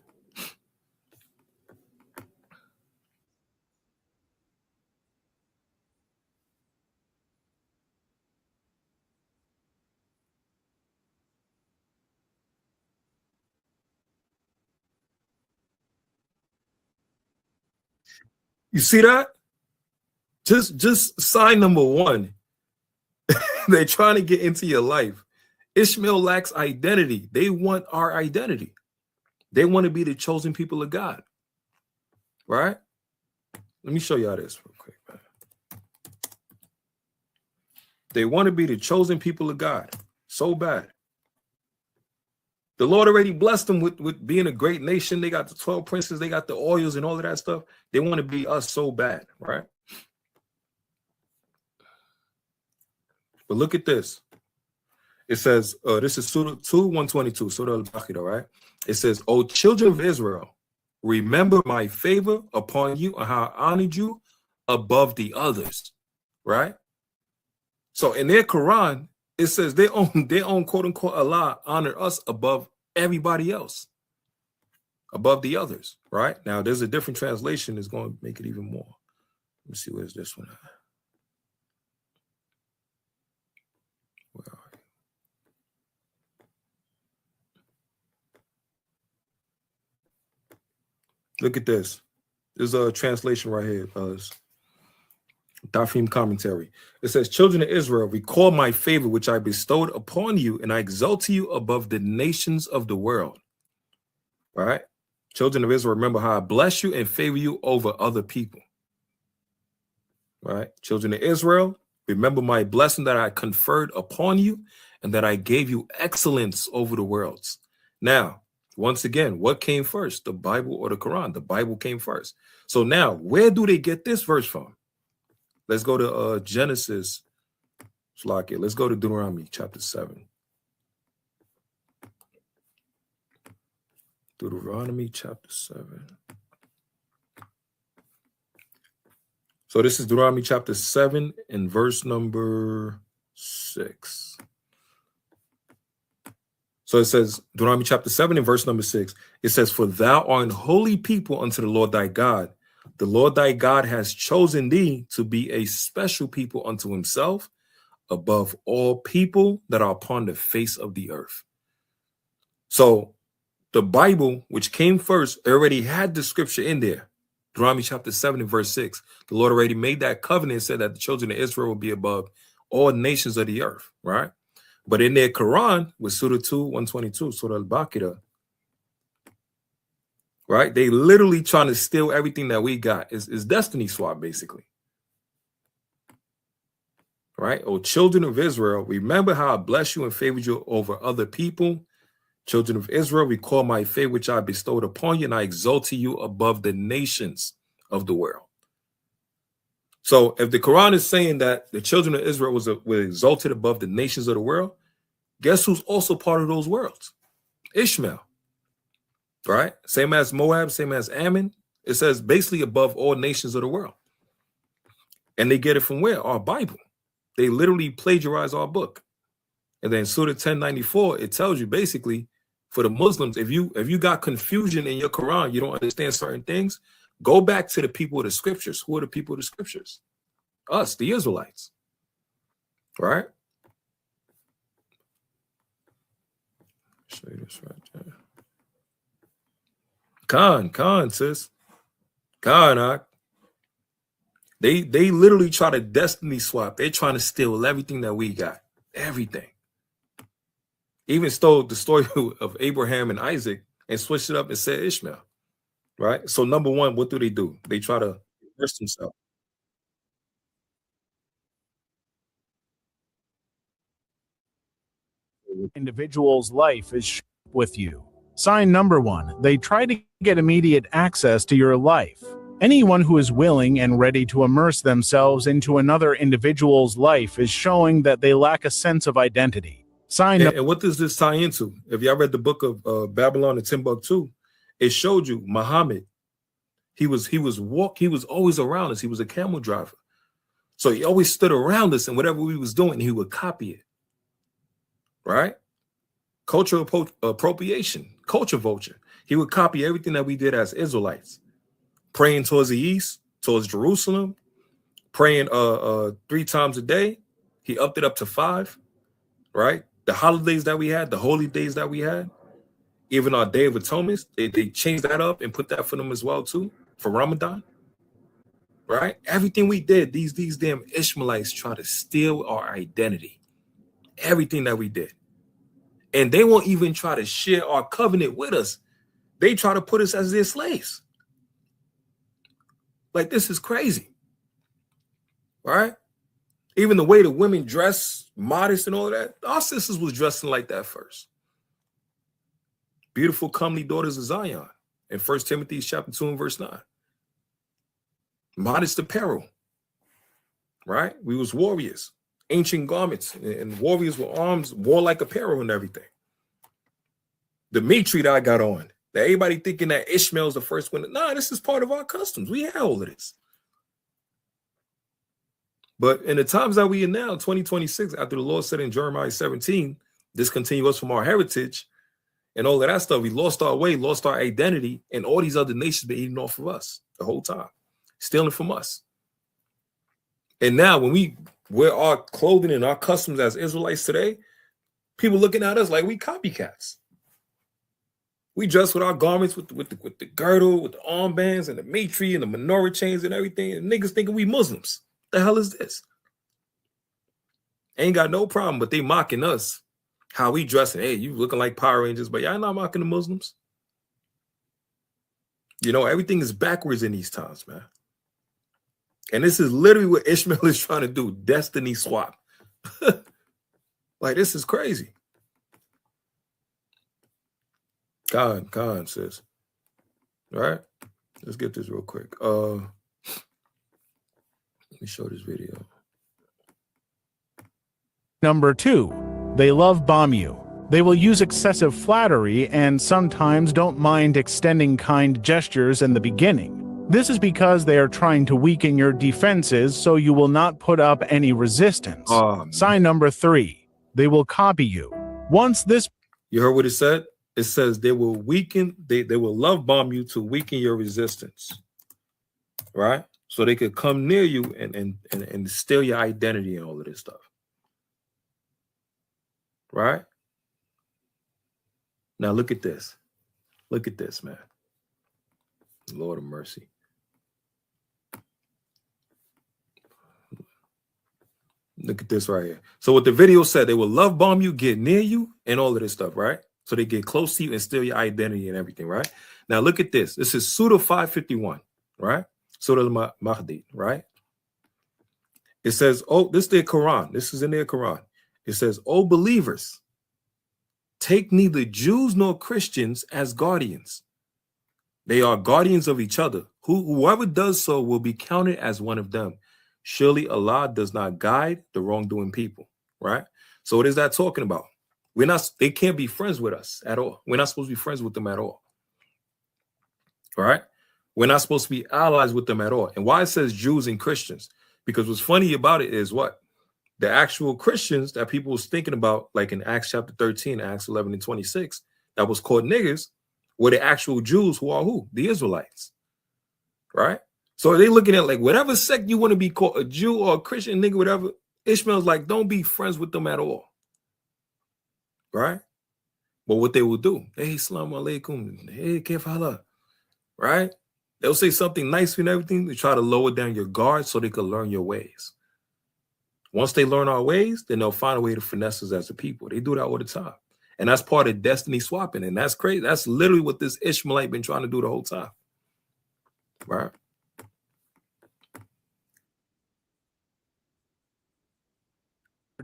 You see that? Just sign number one. They're trying to get into your life. Ishmael lacks identity. They want our identity. They want to be the chosen people of God. Right? Let me show y'all this real quick, man. They want to be the chosen people of God so bad. The Lord already blessed them with being a great nation. They got the 12 princes. They got the oils and all of that stuff. They want to be us so bad, right? But look at this. It says, this is Surah 2:122, Surah Al-Baqarah, right? It says, O children of Israel, remember my favor upon you and how I honored you above the others, right? So in their Quran, it says their own quote unquote Allah honor us above everybody else, above the others, right? Now there's a different translation that's going to make it even more. Let me see, where's this one at? Where are you? Look at this. There's a translation right here. Dafim commentary. It says, children of Israel, recall my favor which I bestowed upon you, and I exalt you above the nations of the world. All right. Children of Israel, remember how I bless you and favor you over other people. All right. Children of Israel, remember my blessing that I conferred upon you and that I gave you excellence over the worlds. Now, once again, what came first, the Bible or the Quran? The Bible came first. So now, where do they get this verse from? Let's go to Genesis. Let's go to Deuteronomy chapter 7. Deuteronomy chapter 7. So this is Deuteronomy chapter 7 and verse number 6. So it says, Deuteronomy chapter 7 and verse number 6. It says, for thou art an holy people unto the Lord thy God. The Lord thy God has chosen thee to be a special people unto himself above all people that are upon the face of the earth. So the Bible, which came first, already had the scripture in there. Deuteronomy chapter 7 and verse 6. The Lord already made that covenant and said that the children of Israel will be above all nations of the earth, right? But in their Quran, with Surah 2, 122, Surah Al-Baqarah, right? They literally trying to steal everything that we got. It's destiny swap, basically. Right? Oh, children of Israel, remember how I blessed you and favored you over other people. Children of Israel, recall my favor which I bestowed upon you, and I exalted you above the nations of the world. So if the Quran is saying that the children of Israel were exalted above the nations of the world, guess who's also part of those worlds? Ishmael. Right? Same as Moab, same as Ammon. It says basically above all nations of the world. And they get it from where? Our Bible. They literally plagiarize our book. And then Surah 1094, it tells you basically for the Muslims, if you got confusion in your Quran, you don't understand certain things, go back to the people of the scriptures. Who are the people of the scriptures? Us, the Israelites. Right? Show you this right there. Khan, sis. Khan, they literally try to destiny swap. They're trying to steal everything that we got. Everything. Even stole the story of Abraham and Isaac and switched it up and said Ishmael. Right? So number one, what do? They try to reverse themselves. Individual's life is with you. Sign number 1. They try to get immediate access to your life. Anyone who is willing and ready to immerse themselves into another individual's life is showing that they lack a sense of identity. And what does this tie into? If y'all read the book of Babylon and Timbuktu, it showed you Muhammad. He was always around us. He was a camel driver. So he always stood around us, and whatever we was doing, he would copy it. Right? Cultural appropriation, culture vulture. He would copy everything that we did as Israelites. Praying towards the east, towards Jerusalem, praying 3 times a day. He upped it up to 5, right? The holidays that we had, the holy days that we had, even our Day of Atonement, they changed that up and put that for them as well too, for Ramadan, right? Everything we did, these damn Ishmaelites try to steal our identity, everything that we did. And they won't even try to share our covenant with us. They try to put us as their slaves. Like, this is crazy. Right? Even the way the women dress, modest and all of that, our sisters was dressing like that first. Beautiful, comely daughters of Zion in 1 Timothy chapter 2 and verse 9. Modest apparel. Right? We was warriors. Ancient garments, and warriors with arms, warlike apparel and everything. The meat treat I got on, that everybody thinking that Ishmael's the first one. Nah, this is part of our customs. We had all of this. But in the times that we in now, 2026, after the Lord said in Jeremiah 17, discontinue us from our heritage and all of that stuff, we lost our way, lost our identity, and all these other nations been eating off of us the whole time, stealing from us. And now when we wear our clothing and our customs as Israelites today, people looking at us like we copycats. We dress with our garments with the girdle, with the armbands and the maitri and the menorah chains and everything. And niggas thinking we Muslims. The hell is this? Ain't got no problem, but they mocking us. How we dressing. Hey, you looking like Power Rangers, but y'all not mocking the Muslims. You know, everything is backwards in these times, man. And this is literally what Ishmael is trying to do. Destiny swap. Like, this is crazy. Con, sis. All right. Let's get this real quick. Let me show this video. Number 2, they love bomb you. They will use excessive flattery and sometimes don't mind extending kind gestures in the beginning. This is because they are trying to weaken your defenses so you will not put up any resistance. Sign number 3, they will copy you. Once this... You heard what it said? It says they will weaken, they will love bomb you to weaken your resistance. Right? So they could come near you and steal your identity and all of this stuff. Right? Now look at this. Look at this, man. Lord of mercy. Look at this right here. So what the video said, they will love bomb you, get near you, and all of this stuff, right? So they get close to you and steal your identity and everything, right? Now look at this. This is Surah 551, right? Surah al-Mahdi, right? It says, oh, this is their Quran. This is in their Quran. It says, oh, believers, take neither Jews nor Christians as guardians. They are guardians of each other. Whoever does so will be counted as one of them. Surely Allah does not guide the wrongdoing people, right? So what is that talking about? They can't be friends with us at all. We're not supposed to be friends with them at all. All right? We're not supposed to be allies with them at all. And why it says Jews and Christians? Because what's funny about it is what? The actual Christians that people was thinking about, like in Acts chapter 13, Acts 11 and 26, that was called niggers, were the actual Jews who are who? The Israelites. Right? So they looking at like whatever sect you want to be called, a Jew or a Christian, nigga, whatever. Ishmael's like, don't be friends with them at all. Right? But what they will do, hey, Assalamu alaikum, hey, kefala, right? They'll say something nice and everything to try to lower down your guard so they can learn your ways. Once they learn our ways, then they'll find a way to finesse us as a people. They do that all the time. And that's part of destiny swapping. And that's crazy. That's literally what this Ishmaelite been trying to do the whole time. Right?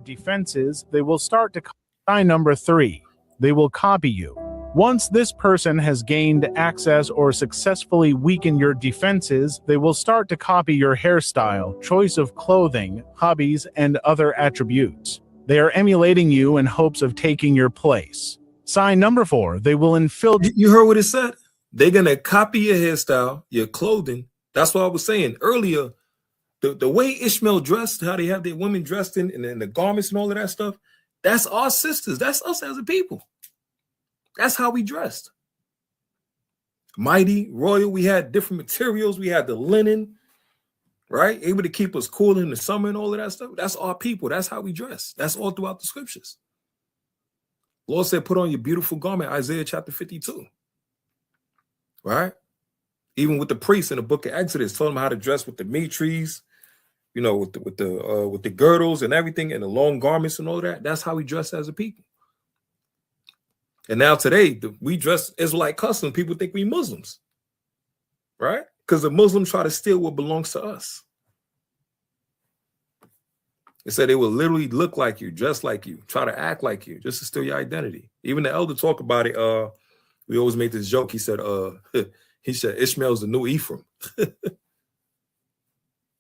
Defenses, they will start to... Sign number 3, they will copy you. Once this person has gained access or successfully weakened your defenses, they will start to copy your hairstyle, choice of clothing, hobbies, and other attributes. They are emulating you in hopes of taking your place. Sign number 4, they will infiltrate... You heard what it said? They're going to copy your hairstyle, your clothing. That's what I was saying earlier. The way Ishmael dressed, how they have their women dressed in the garments and all of that stuff, that's our sisters. That's us as a people. That's how we dressed. Mighty, royal. We had different materials. We had the linen, right? Able to keep us cool in the summer and all of that stuff. That's our people. That's how we dress. That's all throughout the scriptures. Lord said, put on your beautiful garment, Isaiah chapter 52. Right? Even with the priests in the book of Exodus, told them how to dress with the maitris, you know, with the girdles and everything and the long garments and all that. That's how we dress as a people. And now today, we dress Israelite custom. People think we Muslims, right? Because the Muslims try to steal what belongs to us. They said they will literally look like you, dress like you, try to act like you, just to steal your identity. Even the elder talk about it. We always made this joke. He said Ishmael's the new Ephraim.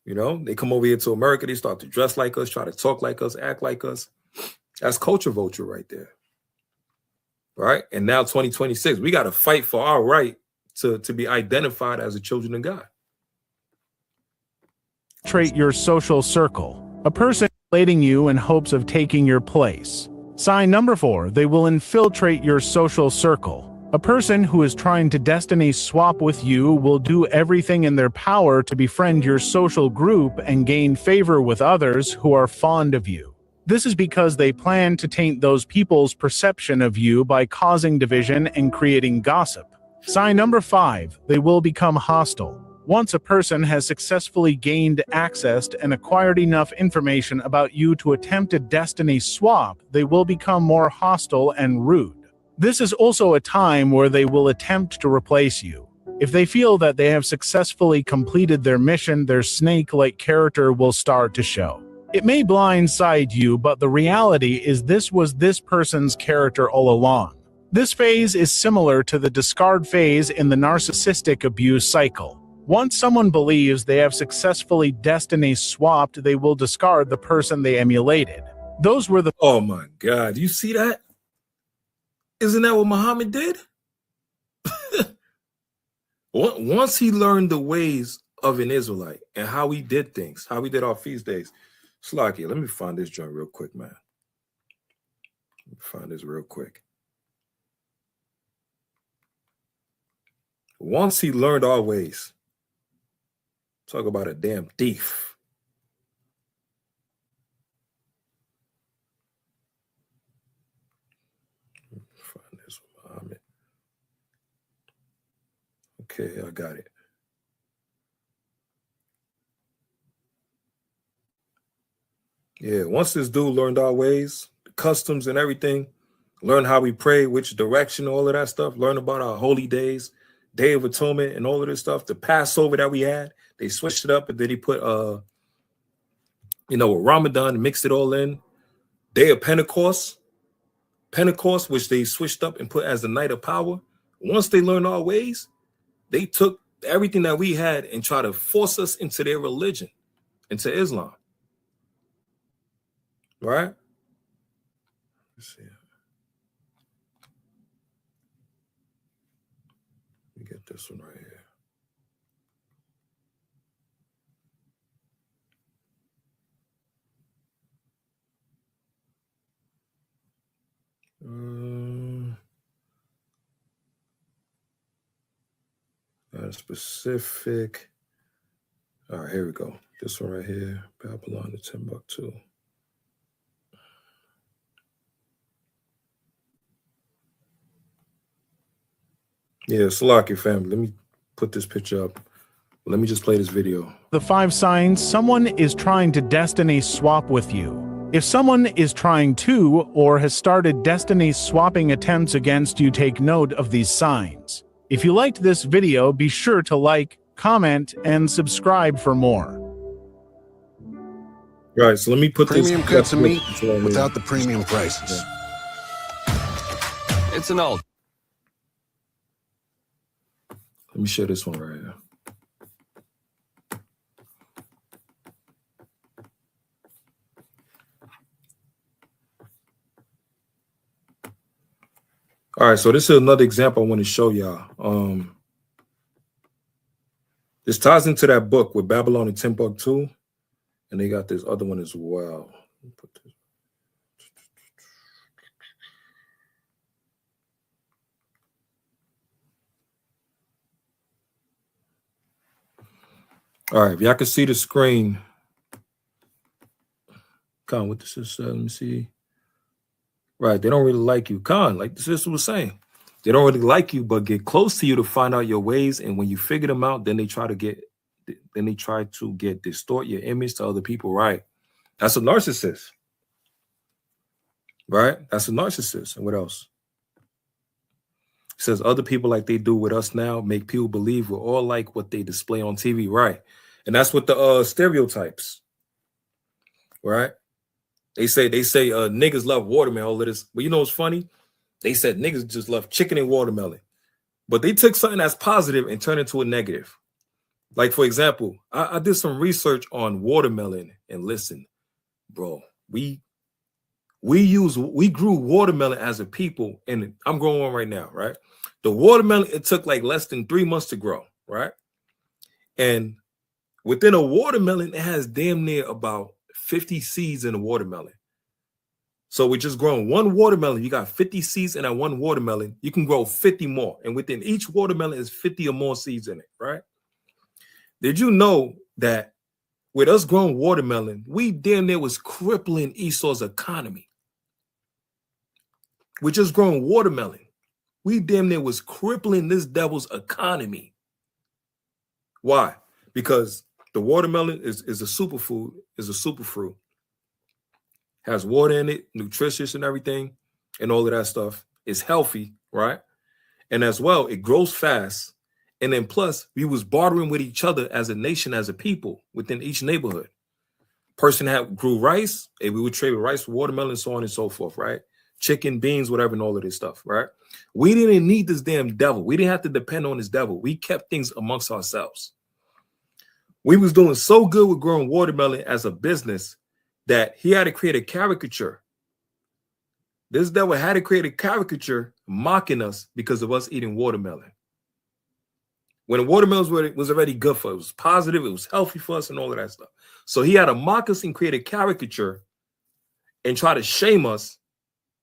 You know, they come over here to America, they start to dress like us, try to talk like us, act like us. That's culture vulture right there. Right? And now 2026, we got to fight for our right to be identified as the children of God. infiltrate your social circle. A person manipulating you in hopes of taking your place. Sign number 4, they will infiltrate your social circle. A person who is trying to destiny swap with you will do everything in their power to befriend your social group and gain favor with others who are fond of you. This is because they plan to taint those people's perception of you by causing division and creating gossip. Sign number 5, they will become hostile. Once a person has successfully gained access and acquired enough information about you to attempt a destiny swap, they will become more hostile and rude. This is also a time where they will attempt to replace you. If they feel that they have successfully completed their mission, their snake-like character will start to show. It may blindside you, but the reality is this was this person's character all along. This phase is similar to the discard phase in the narcissistic abuse cycle. Once someone believes they have successfully destiny swapped, they will discard the person they emulated. Those were the— Oh my God, you see that? Isn't that what Muhammad did? Once he learned the ways of an Israelite and how we did things, how we did our feast days. Slacky, let me find this joint real quick, man. Let me find this real quick. Once he learned our ways, talk about a damn thief. Find this one, Muhammad. Okay, I got it. Yeah, once this dude learned our ways, the customs and everything, learn how we pray, which direction, all of that stuff, learn about our holy days, Day of Atonement and all of this stuff, the Passover that we had, they switched it up and then he put, Ramadan, mixed it all in. Day of Pentecost, which they switched up and put as the night of power. Once they learned our ways, they took everything that we had and tried to force us into their religion, into Islam. Right? Let's see. Let me get this one right here. Specific. All right, here we go. This one right here, Babylon to Timbuktu. Yeah, Salaki family. Let me put this picture up. Let me just play this video. The 5 signs someone is trying to destiny swap with you. If someone is trying to or has started destiny swapping attempts against you, take note of these signs. If you liked this video, be sure to like, comment, and subscribe for more. Right, so let me put premium this cuts of meat without the premium prices. It's an old. Let me share this one right here. All right, so this is another example I want to show y'all. This ties into that book with Babylon and Timbuktu, and they got this other one as well. Put this. All right, if y'all can see the screen. Con, what this is, let me see. Right, they don't really like you. Con, like the sister was saying, they don't really like you, but get close to you to find out your ways. And when you figure them out, then they try to distort your image to other people. Right, that's a narcissist. Right, that's a narcissist. And what else? It says other people, like they do with us now, make people believe we're all like what they display on TV. Right, and that's what the stereotypes. Right. They say niggas love watermelon, all of this. But you know what's funny? They said niggas just love chicken and watermelon. But they took something that's positive and turned it into a negative. Like, for example, I did some research on watermelon, and listen, bro, we grew watermelon as a people, and I'm growing one right now, right? The watermelon, it took like less than 3 months to grow, right? And Within a watermelon, it has damn near about 50 seeds in a watermelon. So we're just growing one watermelon. You got 50 seeds in that one watermelon. You can grow 50 more. And within each watermelon is 50 or more seeds in it, right? Did you know that with us growing watermelon, we damn near was crippling Esau's economy? We're just growing watermelon. We damn near was crippling this devil's economy. Why? Because the watermelon is a superfood, is a superfruit. Has water in it, nutritious and everything, and all of that stuff. It's healthy, right? And as well, it grows fast. And then plus, we was bartering with each other as a nation, as a people within each neighborhood. Person grew rice, and we would trade rice, watermelon, so on and so forth, right? Chicken, beans, whatever, and all of this stuff, right? We didn't need this damn devil. We didn't have to depend on this devil. We kept things amongst ourselves. We was doing so good with growing watermelon as a business that he had to create a caricature. This devil had to create a caricature mocking us because of us eating watermelon. When the watermelon was already good for us, it was positive, it was healthy for us and all of that stuff. So he had to mock us and create a caricature and try to shame us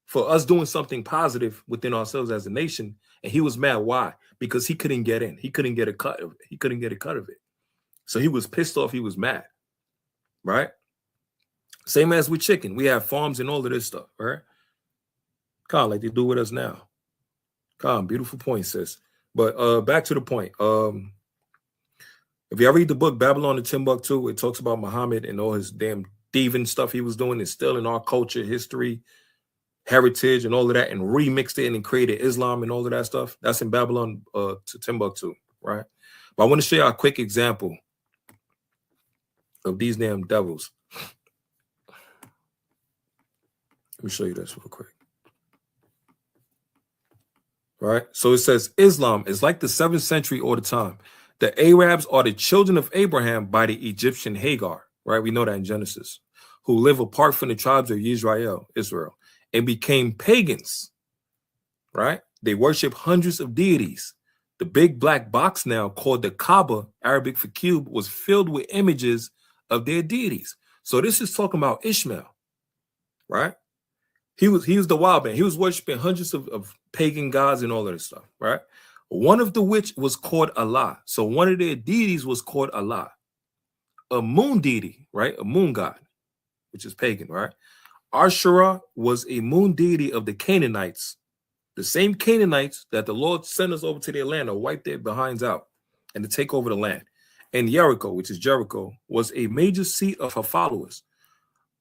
for us doing something positive within ourselves as a nation. And he was mad. Why? Because he couldn't get in. He couldn't get a cut of it. He couldn't get a cut of it. So he was pissed off. He was mad, right? Same as with chicken. We have farms and all of this stuff, right? Come on, like they do with us now. Come on, beautiful point, sis. But back to the point. If you ever read the book Babylon and Timbuktu, it talks about Muhammad and all his damn thieving stuff he was doing. It's still in our culture, history, heritage, and all of that, and remixed it and created Islam and all of that stuff. That's in Babylon to Timbuktu, right? But I want to show you a quick example of these damn devils. Let me show you this real quick. Right? So it says Islam is like the 7th century all the time. The Arabs are the children of Abraham by the Egyptian Hagar, right? We know that in Genesis, who live apart from the tribes of Israel, and became pagans, right? They worship hundreds of deities. The big black box now called the Kaaba, Arabic for cube, was filled with images of their deities. So this is talking about Ishmael, right? He was the wild man. He was worshiping hundreds of pagan gods and all of this stuff, right? One of the which was called Allah. So one of their deities was called Allah. A moon deity, right? A moon god, which is pagan, right? Ashura was a moon deity of the Canaanites, the same Canaanites that the Lord sent us over to their land to wipe their behinds out and to take over the land. And Jericho, which is Jericho, was a major seat of her followers.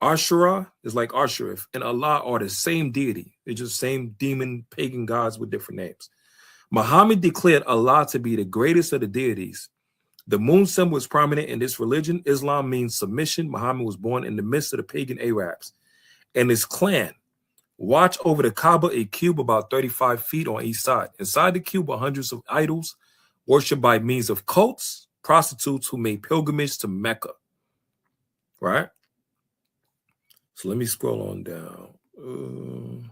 Ashura is like Asherif, and Allah are the same deity. They're just same demon pagan gods with different names. Muhammad declared Allah to be the greatest of the deities. The moon symbol is prominent in this religion. Islam means submission. Muhammad was born in the midst of the pagan Arabs. And his clan watch over the Kaaba, a cube about 35 feet on each side. Inside the cube are hundreds of idols worshipped by means of cults, prostitutes who made pilgrimage to Mecca. Right? So let me scroll on down.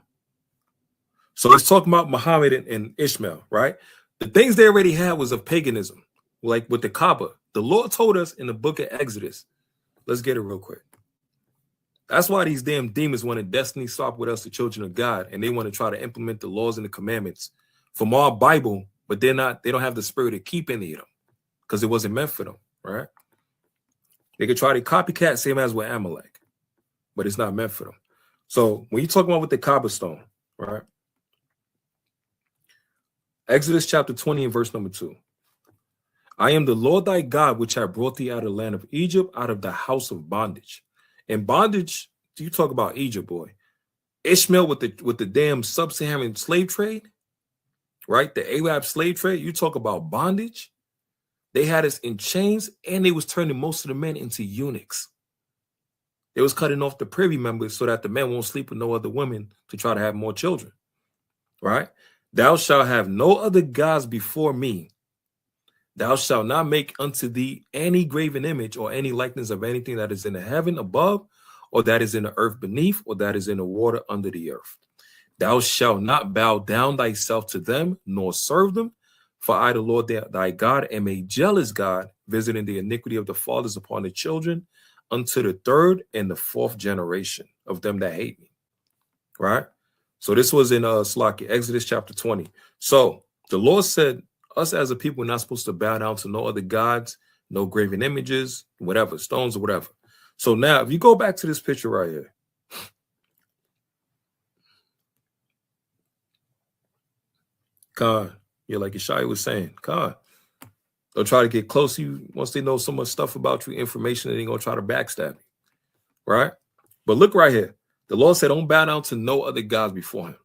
So it's talking about Muhammad and Ishmael, right? The things they already had was of paganism, like with the Kaaba. The Lord told us in the book of Exodus. Let's get it real quick. That's why these damn demons want to destiny swap with us, the children of God, and they want to try to implement the laws and the commandments from our Bible, but they don't have the spirit to keep any of them because it wasn't meant for them, right? They could try to copycat, same as with Amalek, but it's not meant for them. So when you talk about with the Kaaba stone, right? Exodus chapter 20 and verse number 2. I am the Lord thy God, which have brought thee out of the land of Egypt, out of the house of bondage. And bondage, you talk about Egypt, boy. Ishmael with the damn sub-Saharan slave trade, right? The Arab slave trade, you talk about bondage. They had us in chains, and they was turning most of the men into eunuchs. They was cutting off the privy members so that the men won't sleep with no other women to try to have more children, right? Thou shalt have no other gods before me. Thou shalt not make unto thee any graven image or any likeness of anything that is in the heaven above, or that is in the earth beneath, or that is in the water under the earth. Thou shalt not bow down thyself to them, nor serve them, For I, the Lord thy God, am a jealous God, visiting the iniquity of the fathers upon the children unto the third and the fourth generation of them that hate me. Right? So this was in Slaki, Exodus chapter 20. So the Lord said, us as a people are not supposed to bow down to no other gods, no graven images, whatever, stones or whatever. So now, if you go back to this picture right here, God, you're like Yeshua was saying, God, they'll try to get close to you once they know so much stuff about you, information, that they're going to try to backstab you, right? But look right here. The Lord said, don't bow down to no other gods before him.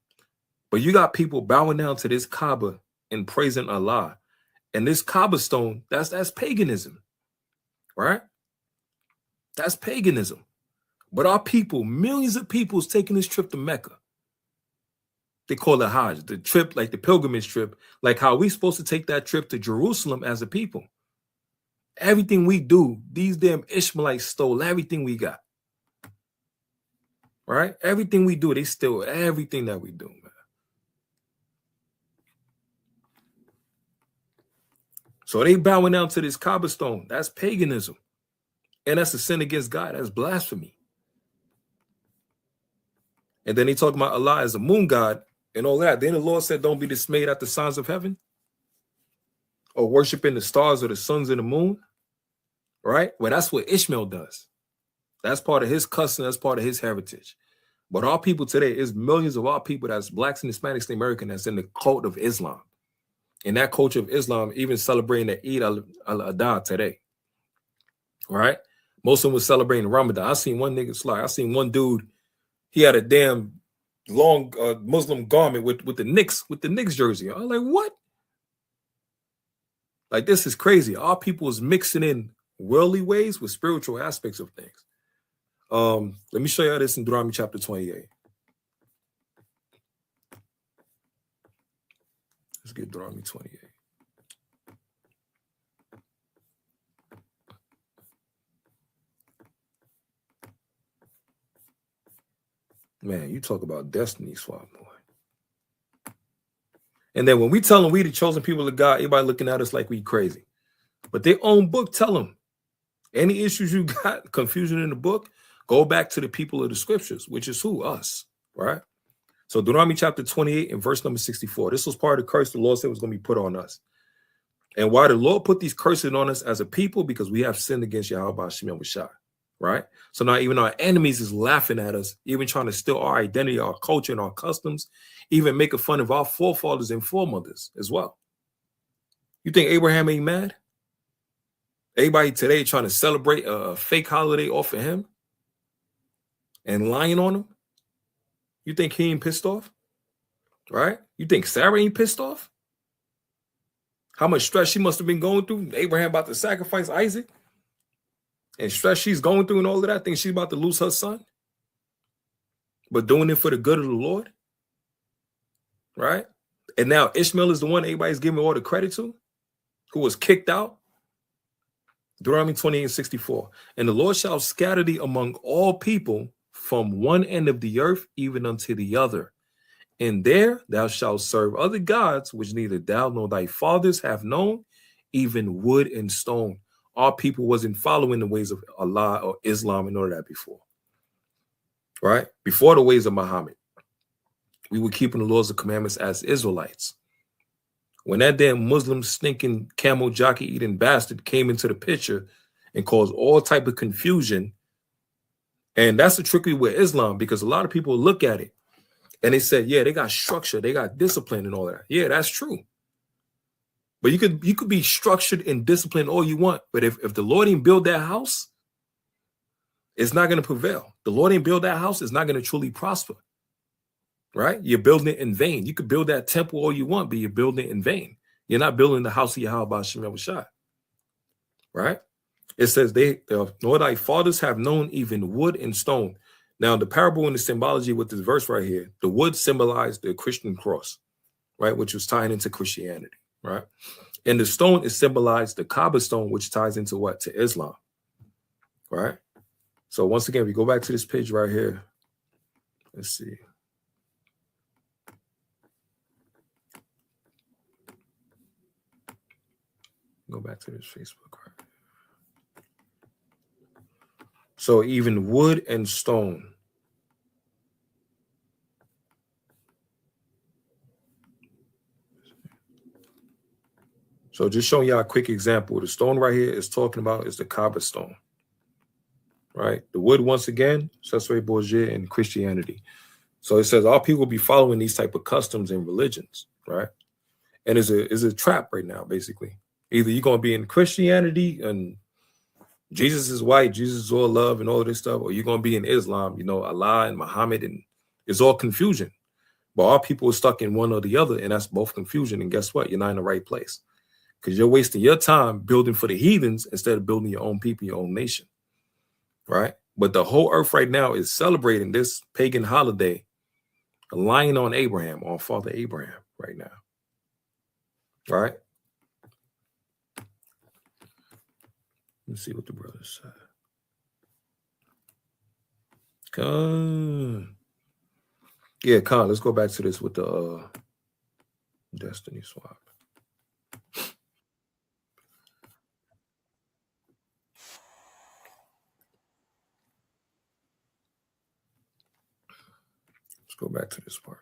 But you got people bowing down to this Kaaba and praising Allah. And this Kaaba stone, that's paganism, right? That's paganism. But our people, millions of people is taking this trip to Mecca. They call it Hajj, the trip, like the pilgrimage trip, like how we supposed to take that trip to Jerusalem as a people. Everything we do, these damn Ishmaelites stole everything we got. Right? Everything we do, they steal everything that we do, man. So they bowing down to this Kaaba stone. That's paganism. And that's a sin against God. That's blasphemy. And then they talk about Allah as a moon god and all that. Then the Lord said, don't be dismayed at the signs of heaven or worshiping the stars or the suns and the moon. Right? Well, that's what Ishmael does. That's part of his custom. That's part of his heritage. But our people today is millions of our people that's blacks and Hispanics and American that's in the cult of Islam. And that culture of Islam even celebrating the Eidaladha today. Right? Most of them was celebrating Ramadan. I seen one nigga slide. I seen one dude, he had a damn long Muslim garment with the Knicks jersey. I was like, what? Like, this is crazy. Our people is mixing in worldly ways with spiritual aspects of things. Let me show you this in Deuteronomy chapter 28. Let's get Deuteronomy 28. Man, you talk about destiny swap, boy. And then when we tell them we the chosen people of God, everybody looking at us like we crazy. But their own book tell them, any issues you got, confusion in the book, go back to the people of the scriptures, which is who? Us, right? So Deuteronomy chapter 28 and verse number 64. This was part of the curse the Lord said was going to be put on us. And why the Lord put these curses on us as a people? Because we have sinned against Yahweh Hashem Shah, right? So now even our enemies is laughing at us, even trying to steal our identity, our culture, and our customs, even making fun of our forefathers and foremothers as well. You think Abraham ain't mad? Everybody today trying to celebrate a fake holiday off of him and lying on him? You think he ain't pissed off? Right? You think Sarah ain't pissed off? How much stress she must have been going through? Abraham about to sacrifice Isaac? And stress she's going through and all of that. Think she's about to lose her son? But doing it for the good of the Lord? Right? And now Ishmael is the one everybody's giving all the credit to, who was kicked out. Deuteronomy 28 and 64. And the Lord shall scatter thee among all people from one end of the earth even unto the other. And there thou shalt serve other gods, which neither thou nor thy fathers have known, even wood and stone. Our people wasn't following the ways of Allah or Islam and all of that before. Right? Before the ways of Muhammad. We were keeping the laws and commandments as Israelites. When that damn Muslim stinking camel jockey eating bastard came into the picture and caused all type of confusion. And that's the trickery with Islam, because a lot of people look at it and they said, yeah, they got structure, they got discipline and all that. Yeah, that's true. But you could be structured and disciplined all you want. But if the Lord ain't build that house, it's not going to prevail. The Lord ain't build that house, it's not going to truly prosper. Right? You're building it in vain. You could build that temple all you want, but you're building it in vain. You're not building the house of Yahweh Hashem Shah. Right? It says, nor thy fathers have known even wood and stone. Now, the parable and the symbology with this verse right here, the wood symbolized the Christian cross, right? Which was tying into Christianity, right? And the stone is symbolized the Kaaba stone, which ties into what? To Islam, right? So once again, we go back to this page right here. Let's see. Go back to this Facebook. Right? So even wood and stone. So just showing y'all a quick example. The stone right here is talking about is the cobblestone. Right? The wood, once again, Cesare Borgia and Christianity. So it says all people be following these type of customs and religions, right? And it's a trap right now, basically. Either you're going to be in Christianity and Jesus is white, Jesus is all love and all this stuff, or you're going to be in Islam, you know, Allah and Muhammad, and it's all confusion. But all people are stuck in one or the other, and that's both confusion. And guess what? You're not in the right place because you're wasting your time building for the heathens instead of building your own people, your own nation, right? But the whole earth right now is celebrating this pagan holiday, relying on Abraham, on Father Abraham right now, right? Let's see what the brothers said. Yeah, Con, let's go back to this with the Destiny swap. Let's go back to this part.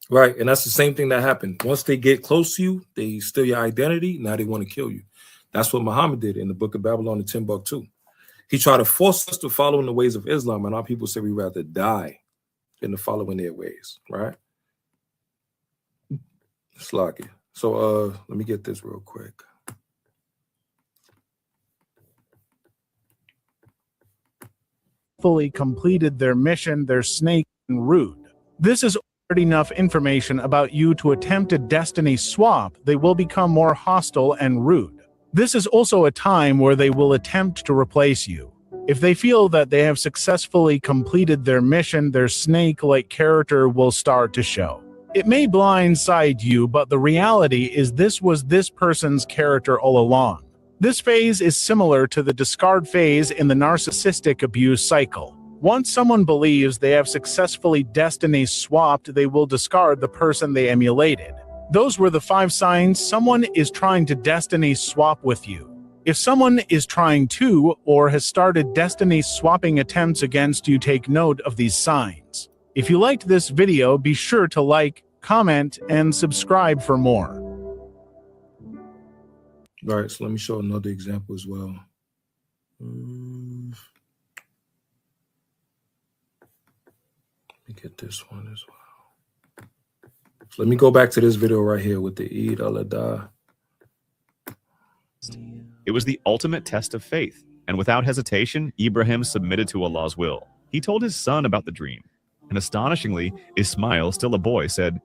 Right, and that's the same thing that happened. Once they get close to you, they steal your identity. Now they want to kill you. That's what Muhammad did in the Book of Babylon and Timbuktu. He tried to force us to follow in the ways of Islam, and our people say we'd rather die than to follow in their ways, right? Slocky. So let me get this real quick. Fully completed their mission, they're snake and rude. This is enough information about you to attempt a destiny swap. They will become more hostile and rude. This is also a time where they will attempt to replace you. If they feel that they have successfully completed their mission, their snake-like character will start to show. It may blindside you, but the reality is this was this person's character all along. This phase is similar to the discard phase in the narcissistic abuse cycle. Once someone believes they have successfully destiny swapped, they will discard the person they emulated. Those were the 5 signs someone is trying to destiny swap with you. If someone is trying to or has started destiny swapping attempts against you, take note of these signs. If you liked this video, be sure to like, comment, and subscribe for more. All right, so let me show another example as well. Let me get this one as well. So let me go back to this video right here with the Eidaladha. It was the ultimate test of faith, and without hesitation, Ibrahim submitted to Allah's will. He told his son about the dream, and astonishingly, Ismail, still a boy, said,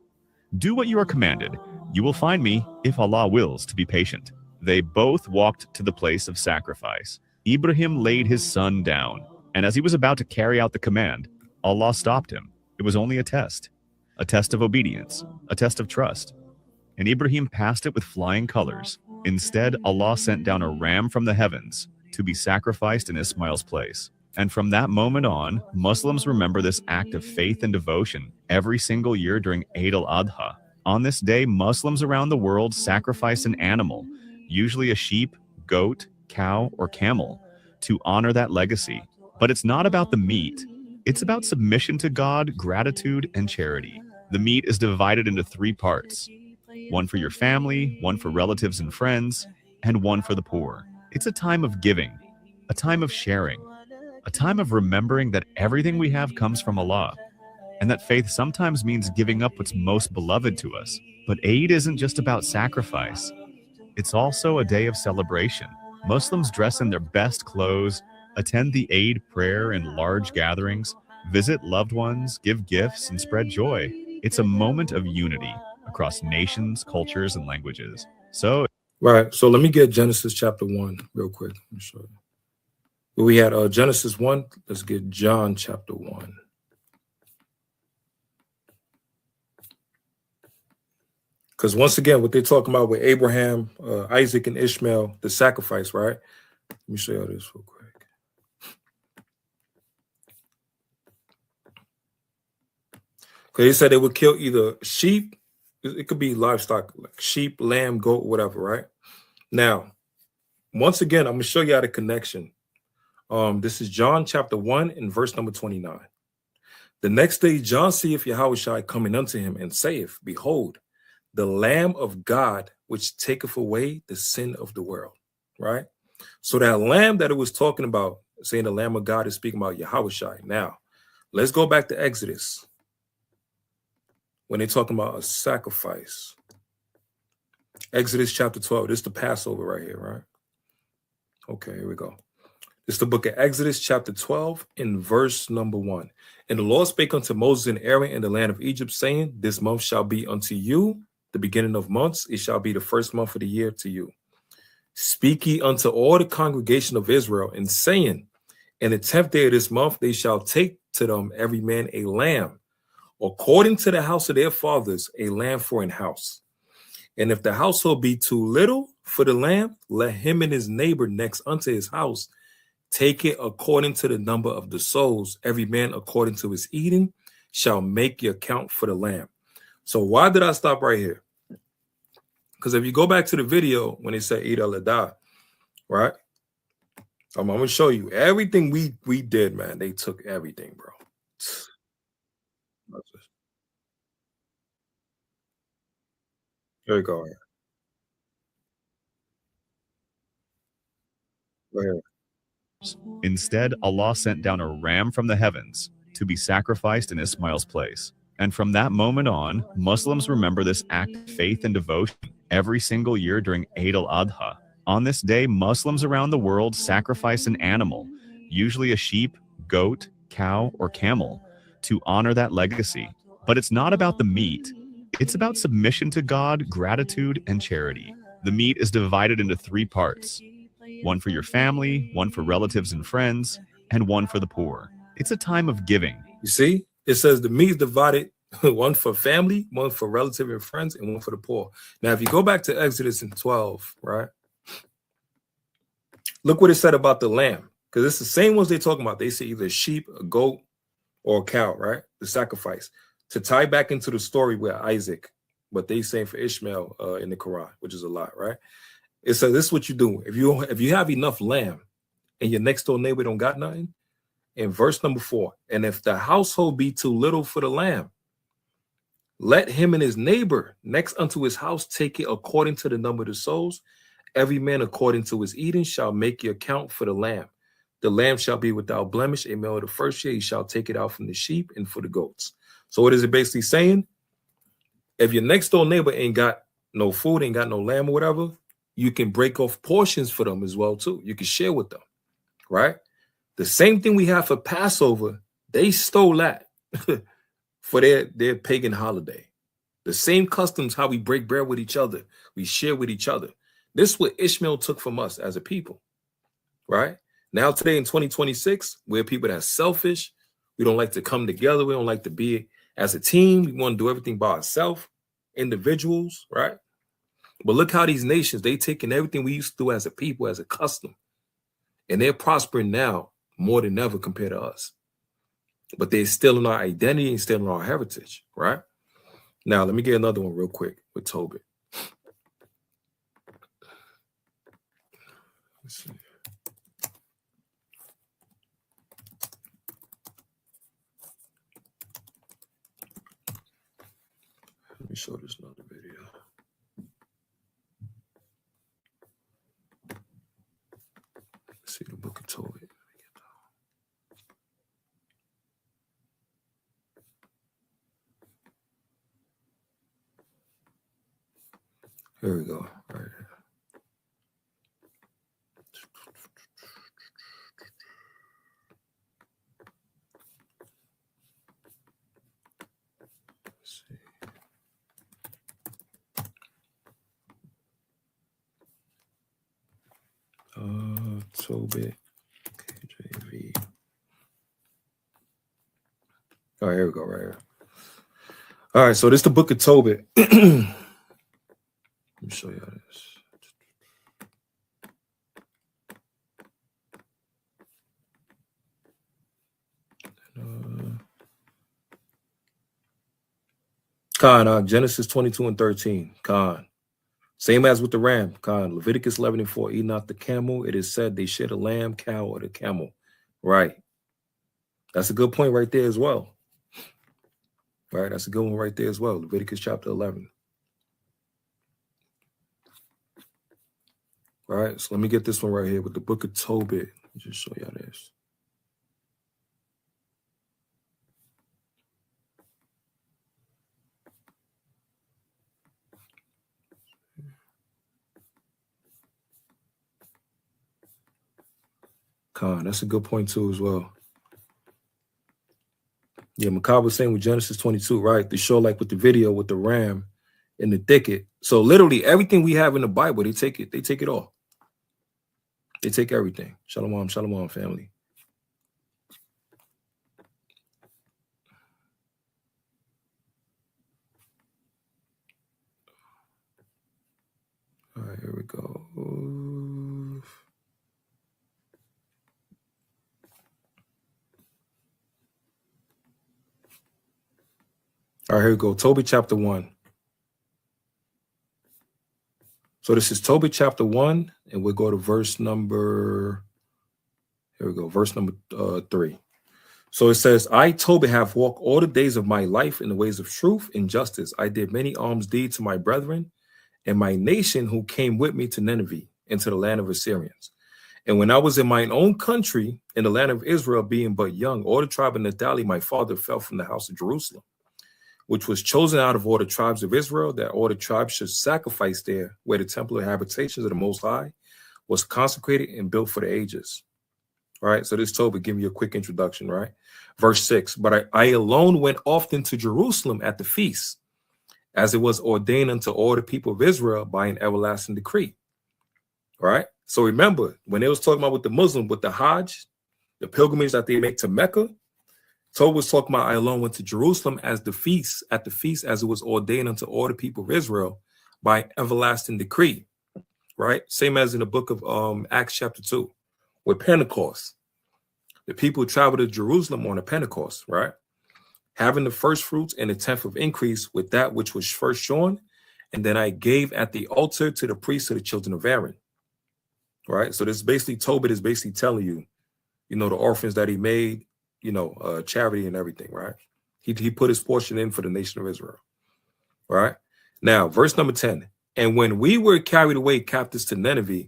"Do what you are commanded. You will find me, if Allah wills, to be patient." They both walked to the place of sacrifice. Ibrahim laid his son down, and as he was about to carry out the command, Allah stopped him. It was only a test of obedience, a test of trust. And Ibrahim passed it with flying colors. Instead, Allah sent down a ram from the heavens to be sacrificed in Ismail's place. And from that moment on, Muslims remember this act of faith and devotion every single year during Eidaladha. On this day, Muslims around the world sacrifice an animal, usually a sheep, goat, cow, or camel, to honor that legacy. But it's not about the meat. It's about submission to God, gratitude, and charity. The meat is divided into 3 parts. one for your family, one for relatives and friends, and one for the poor. It's a time of giving, a time of sharing, a time of remembering that everything we have comes from Allah, and that faith sometimes means giving up what's most beloved to us. But Eid isn't just about sacrifice. It's also a day of celebration. Muslims dress in their best clothes, attend the Eid prayer in large gatherings, visit loved ones, give gifts, and spread joy. It's a moment of unity across nations, cultures, and languages. So let me get Genesis chapter 1 real quick. Let me show you. We had Genesis 1. Let's get John chapter 1. Because once again, what they're talking about with Abraham, Isaac, and Ishmael, the sacrifice, right? Let me show you this real quick. Because they said they would kill either sheep, it could be livestock, like sheep, lamb, goat, whatever, right? Now, once again, I'm going to show you how the connection. This is John chapter 1 and verse number 29. The next day, John seeth Yahushua coming unto him and saith, Behold, the Lamb of God, which taketh away the sin of the world, right? So that lamb that it was talking about, saying the Lamb of God is speaking about Yahushua. Now, let's go back to Exodus. When they're talking about a sacrifice. Exodus chapter 12. This is the Passover right here, right? Okay, here we go. This is the book of Exodus chapter 12 in verse number 1. And the Lord spake unto Moses and Aaron in the land of Egypt, saying, This month shall be unto you the beginning of months. It shall be the first month of the year to you. Speak ye unto all the congregation of Israel, and saying, In the 10th day of this month they shall take to them every man a lamb, according to the house of their fathers, a lamb for an house. And if the household be too little for the lamb, let him and his neighbor next unto his house take it according to the number of the souls. Every man according to his eating shall make your account for the lamb. So why did I stop right here? Because if you go back to the video when they said Eidaladha, right? I'm going to show you everything we did, man. They took everything, bro. Here we go. Go ahead. instead, Allah sent down a ram from the heavens to be sacrificed in Ismail's place. And from that moment on, Muslims remember this act of faith and devotion every single year during Eidaladha. On this day, Muslims around the world sacrifice an animal, usually a sheep, goat, cow, or camel, to honor that legacy. But it's not about the meat. It's about submission to God, gratitude, and charity. The meat is divided into 3 parts. One for your family, one for relatives and friends, and one for the poor. It's a time of giving. You see, it says the meat is divided, one for family, one for relative and friends, and one for the poor. Now, if you go back to Exodus in 12, right? Look what it said about the lamb, because it's the same ones they're talking about. They say either a sheep, a goat, or a cow, right? The sacrifice. To tie back into the story with Isaac, but they saying for Ishmael in the Quran, which is a lot, right? It says this is what you do. If you have enough lamb and your next door neighbor don't got nothing, in verse number 4, and if the household be too little for the lamb, let him and his neighbor next unto his house take it according to the number of the souls. Every man according to his eating shall make your account for the lamb. The lamb shall be without blemish, a male of the first year. He shall take it out from the sheep and for the goats. So what is it basically saying? If your next door neighbor ain't got no food, ain't got no lamb or whatever, you can break off portions for them as well too. You can share with them, right? The same thing we have for Passover, they stole that for their pagan holiday. The same customs, how we break bread with each other, we share with each other. This is what Ishmael took from us as a people, right? Now today in 2026, we're people that's selfish. We don't like to come together. We don't like to be as a team. We want to do everything by ourselves, individuals, right? But look how these nations, they taking everything we used to do as a people, as a custom, and they're prospering now more than ever compared to us. But they're still in our identity and still in our heritage, right? Now, let me get another one real quick with Tobit. Let's see. Let me show this another video. Here we go. Right here. Let's see. Tobit, KJV. All right, here we go, right here. All right, so this is the book of Tobit. Let me show you this. Genesis 22 and 13. Same as with the ram. Leviticus 11 and 4. Eat not the camel. It is said they shed a lamb, cow, or the camel. Right. That's a good point right there as well. Right. That's a good one right there as well. Leviticus chapter 11. All right. So let me get this one right here with the book of Tobit. Let me just show y'all this. That's a good point too as well. Yeah, Macabre was saying with Genesis 22, right? To show like with the video with the ram in the thicket. So literally everything we have in the Bible, they take it all. They take everything. Shalom, shalom, family. All right, here we go. All right, here we go. Tobit chapter 1. So this is Tobit chapter 1, and we'll go to verse number, here we go, verse number 3. So it says, I, Tobit, have walked all the days of my life in the ways of truth and justice. I did many alms deeds to my brethren and my nation who came with me to Nineveh, into the land of Assyrians. And when I was in mine own country, in the land of Israel, being but young, all the tribe of Naphtali, my father, fell from the house of Jerusalem, which was chosen out of all the tribes of Israel, that all the tribes should sacrifice there, where the temple of habitations of the Most High was consecrated and built for the ages. All right, so this Tobit, give you a quick introduction, right? Verse 6, but I alone went often to Jerusalem at the feast, as it was ordained unto all the people of Israel by an everlasting decree. All right, so remember, when they was talking about with the Muslim, with the Hajj, the pilgrimage that they make to Mecca, Tobit was talking about I alone went to Jerusalem as the feast, at the feast as it was ordained unto all the people of Israel by everlasting decree, right? Same as in the book of Acts chapter 2, with Pentecost. The people traveled to Jerusalem on a Pentecost, right? Having the first fruits and the tenth of increase with that which was first shorn, and then I gave at the altar to the priests of the children of Aaron, right? So this basically, Tobit is basically telling you, you know, the orphans that he made, you know, charity and everything, right? He put his portion in for the nation of Israel, right? Now, verse number 10, and when we were carried away captives to Nineveh,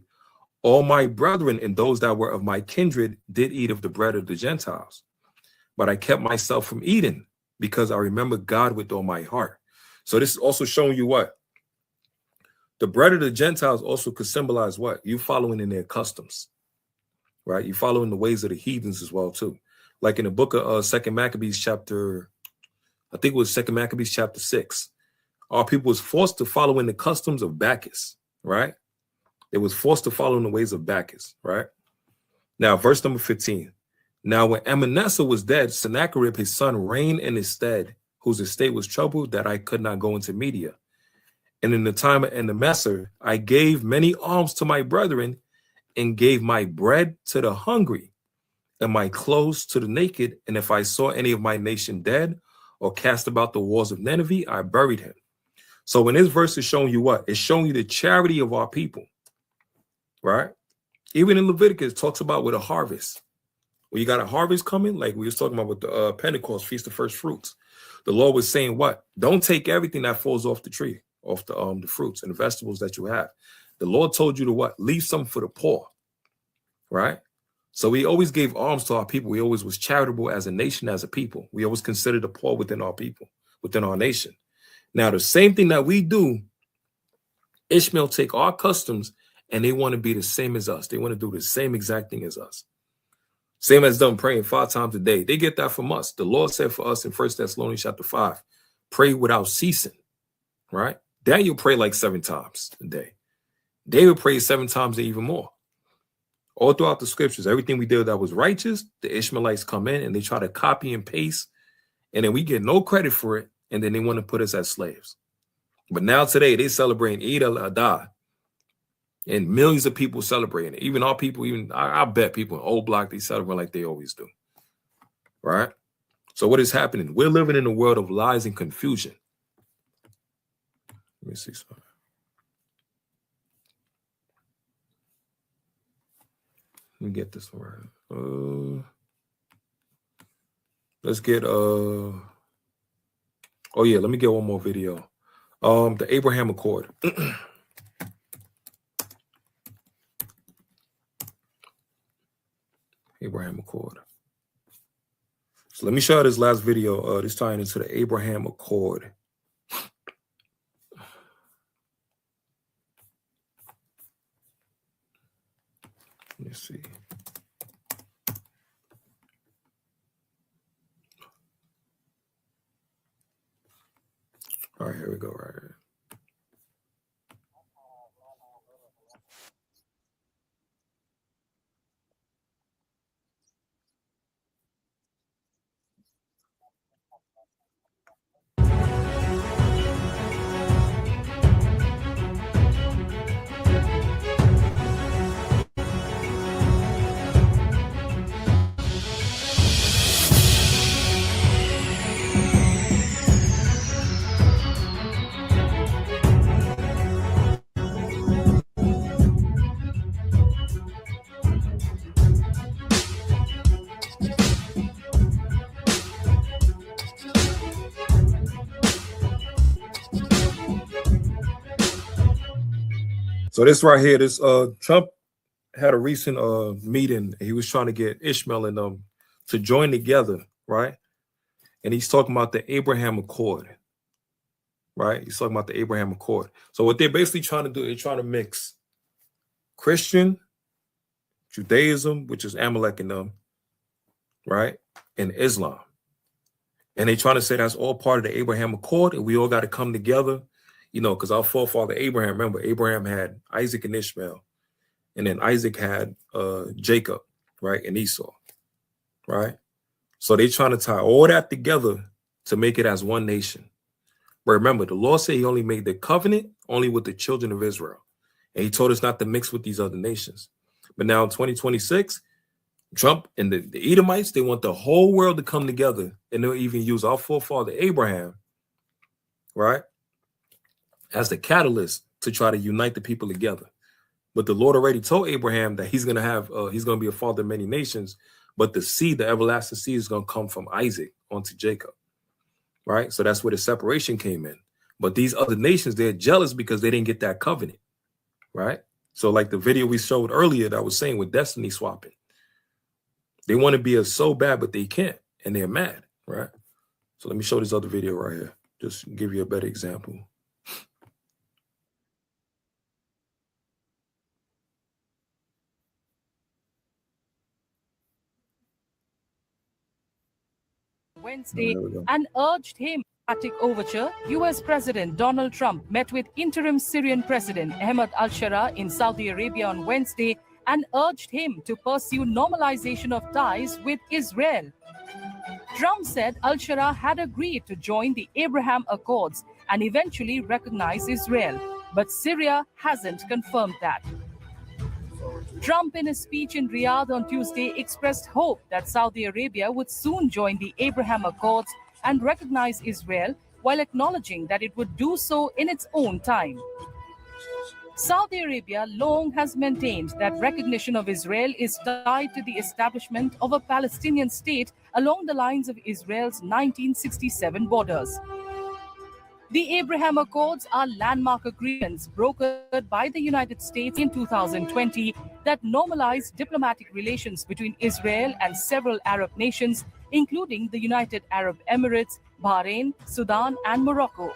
all my brethren and those that were of my kindred did eat of the bread of the Gentiles, but I kept myself from eating because I remember God with all my heart. So this is also showing you what? The bread of the Gentiles also could symbolize what? You following in their customs, right? You following the ways of the heathens as well too. Like in the book of 2 Maccabees chapter, I think it was 2 Maccabees chapter 6. Our people was forced to follow in the customs of Bacchus, right? They was forced to follow in the ways of Bacchus, right? Now, verse number 15. Now, when Manasseh was dead, Sennacherib, his son, reigned in his stead, whose estate was troubled that I could not go into Media. And in the time of Manasseh, I gave many alms to my brethren and gave my bread to the hungry and my clothes to the naked. And if I saw any of my nation dead or cast about the walls of Nineveh, I buried him. So when this verse is showing you what? It's showing you the charity of our people, right? Even in Leviticus, it talks about with a harvest. When you got a harvest coming, like we was talking about with the Pentecost, Feast of First Fruits, the Lord was saying what? Don't take everything that falls off the tree, off the fruits and the vegetables that you have. The Lord told you to what? Leave some for the poor, right? So we always gave alms to our people. We always was charitable as a nation, as a people. We always considered the poor within our people, within our nation. Now, the same thing that we do Ishmael take our customs and they want to be the same as us. They want to do the same exact thing as us. Same as them praying 5 times a day. They get that from us. The Lord said for us in 1 Thessalonians chapter 5, pray without ceasing, right? Daniel prayed like 7 times a day. David prayed 7 times and even more. All throughout the scriptures, everything we did that was righteous, the Ishmaelites come in and they try to copy and paste, and then we get no credit for it, and then they want to put us as slaves. But now today, they celebrating Eidaladha, and millions of people celebrating it. Even our people, I bet people in Old Block, they celebrate like they always do, right? So what is happening? We're living in a world of lies and confusion. Let me see something. Let me get this one right. Let's get oh yeah, let me get one more video. The Abraham Accord. Abraham Accord. So let me show you this last video. This tying into the Abraham Accord. Let me see. All right, here we go. Right here. So this right here, this Trump had a recent meeting. He was trying to get Ishmael and them to join together, right? And he's talking about the Abraham Accord, right? He's talking about the Abraham Accord. So what they're basically trying to do, they're trying to mix Christian, Judaism, which is Amalek and them, right? And Islam. And they're trying to say that's all part of the Abraham Accord, and we all got to come together. You know, because our forefather Abraham, remember, Abraham had Isaac and Ishmael. And then Isaac had Jacob, right? And Esau, right? So they're trying to tie all that together to make it as one nation. But remember, the Lord said he only made the covenant only with the children of Israel. And he told us not to mix with these other nations. But now in 2026, Trump and the Edomites, they want the whole world to come together. And they'll even use our forefather Abraham, right, as the catalyst to try to unite the people together. But the Lord already told Abraham that he's going to be a father of many nations, but the seed, the everlasting seed, is going to come from Isaac onto Jacob, right? So that's where the separation came in. But these other nations, they're jealous because they didn't get that covenant, right? So like the video we showed earlier that was saying with destiny swapping, they want to be us so bad, but they can't, and they're mad, right? So let me show this other video right here, just to give you a better example. Wednesday and urged him diplomatic overture. U.S. President Donald Trump met with interim Syrian President Ahmed al-Shara in Saudi Arabia on Wednesday and urged him to pursue normalization of ties with Israel. Trump said al-Shara had agreed to join the Abraham Accords and eventually recognize Israel, but Syria hasn't confirmed that. Trump, in a speech in Riyadh on Tuesday, expressed hope that Saudi Arabia would soon join the Abraham Accords and recognize Israel, while acknowledging that it would do so in its own time. Saudi Arabia long has maintained that recognition of Israel is tied to the establishment of a Palestinian state along the lines of Israel's 1967 borders. The Abraham Accords are landmark agreements brokered by the United States in 2020 that normalize diplomatic relations between Israel and several Arab nations, including the United Arab Emirates, Bahrain, Sudan, and Morocco.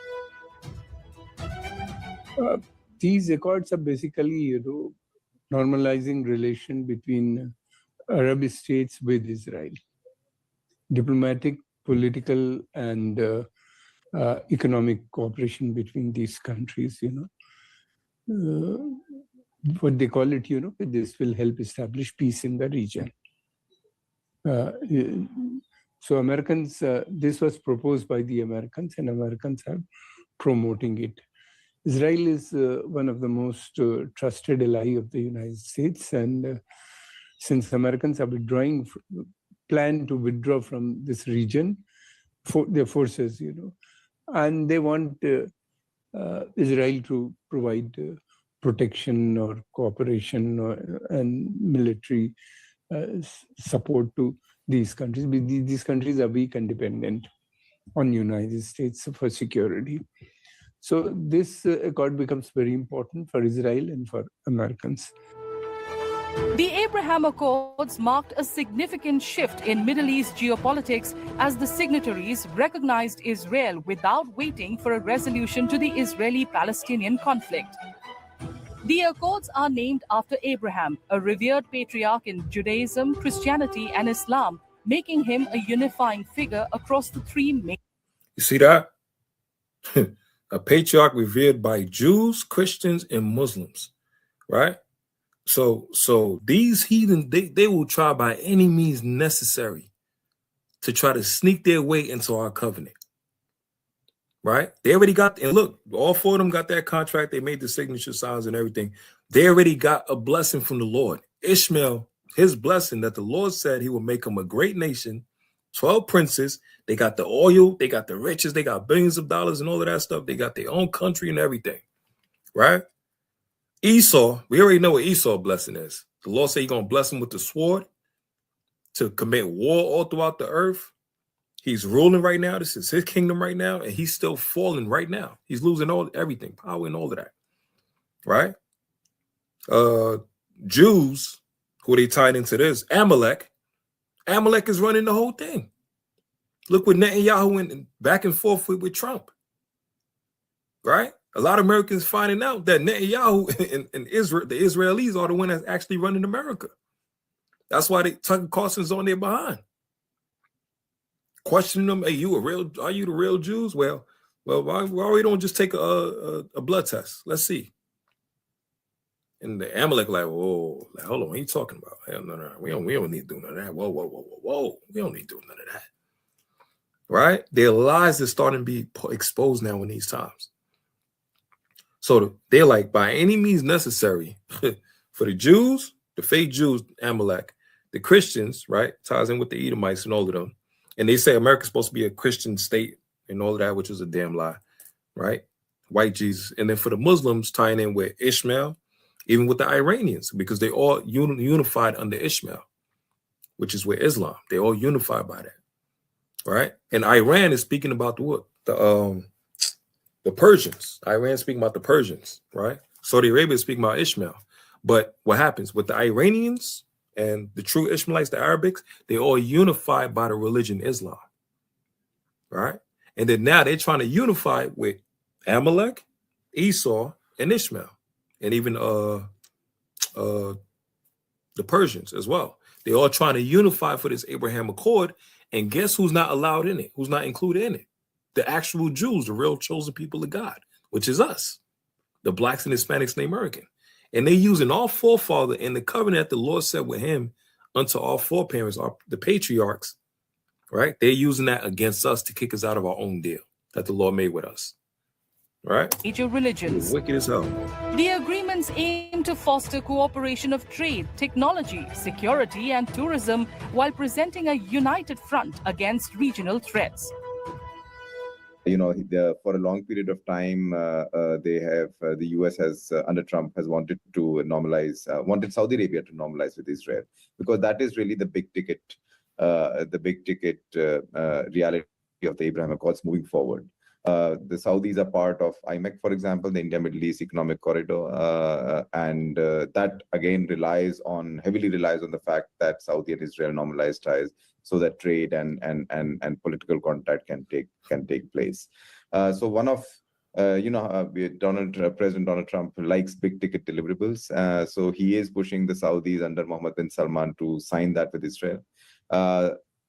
these accords are basically, normalizing relation between Arab states with Israel. Diplomatic, political, and economic cooperation between these countries, what they call it, this will help establish peace in the region. So Americans, this was proposed by the Americans, and Americans are promoting it. Israel is one of the most trusted ally of the United States, and since Americans are plan to withdraw from this region, their forces, and they want Israel to provide protection or cooperation and military support to these countries. These countries are weak and dependent on United States for security. So this accord becomes very important for Israel and for Americans. The Abraham Accords marked a significant shift in Middle East geopolitics as the signatories recognized Israel without waiting for a resolution to the Israeli-Palestinian conflict. The Accords are named after Abraham, a revered patriarch in Judaism, Christianity, and Islam, making him a unifying figure across the three main... You see that? A patriarch revered by Jews, Christians, and Muslims, right? So these heathen, they will try by any means necessary to try to sneak their way into our covenant, right? They already got, and look, all four of them got that contract. They made the signature signs and everything. They already got a blessing from the Lord. Ishmael, his blessing that the Lord said he will make him a great nation, 12 princes. They got the oil, they got the riches, they got billions of dollars and all of that stuff. They got their own country and everything, right? Esau, we already know what Esau's blessing is. The Lord said he's going to bless him with the sword to commit war all throughout the earth. He's ruling right now. This is his kingdom right now, and he's still falling right now. He's losing everything, power and all of that, right? Jews, who they tied into this, Amalek is running the whole thing. Look what Netanyahu went back and forth with Trump, right? A lot of Americans finding out that Netanyahu and Israel, the Israelis, are the one that's actually running America. That's why Tucker Carlson's on their behind, questioning them. Hey, are you the real Jews? Well, why we don't just take a blood test? Let's see. And the Amalek like, whoa, like, hold on, what are you talking about? Hell, no, we don't need to do none of that. Whoa, we don't need to do none of that. Right? Their lies are starting to be exposed now in these times. So they're like, by any means necessary, for the Jews, the fake Jews, Amalek, the Christians, right, ties in with the Edomites and all of them. And they say America's supposed to be a Christian state and all of that, which is a damn lie, right? White Jesus. And then for the Muslims, tying in with Ishmael, even with the Iranians, because they all unified under Ishmael, which is with Islam. They all unified by that, right? And Iran is speaking about the Persians. Iran speaking about the Persians, right? Saudi Arabia is speaking about Ishmael. But what happens with the Iranians and the true Ishmaelites, the Arabics, they all unified by the religion Islam, right? And then now they're trying to unify with Amalek, Esau, and Ishmael, and even the Persians as well. They're all trying to unify for this Abraham Accord. And guess who's not allowed in it? Who's not included in it? The actual Jews, the real chosen people of God, which is us, the blacks and Hispanics and the American. And they're using our forefather in the covenant that the Lord said with him unto our foreparents, the patriarchs, right? They're using that against us to kick us out of our own deal that the Lord made with us, right? Major religions. Wicked as hell. The agreements aim to foster cooperation of trade, technology, security, and tourism while presenting a united front against regional threats. For a long period of time, the U.S. has, under Trump, has wanted to wanted Saudi Arabia to normalize with Israel, because that is really the big ticket reality of the Abraham Accords moving forward. The Saudis are part of IMEC, for example, the India-Middle East Economic Corridor, and that again heavily relies on the fact that Saudi and Israel normalize ties, so that trade and political contact can take place. So one of President Donald Trump likes big ticket deliverables. So he is pushing the Saudis under Mohammed bin Salman to sign that with Israel.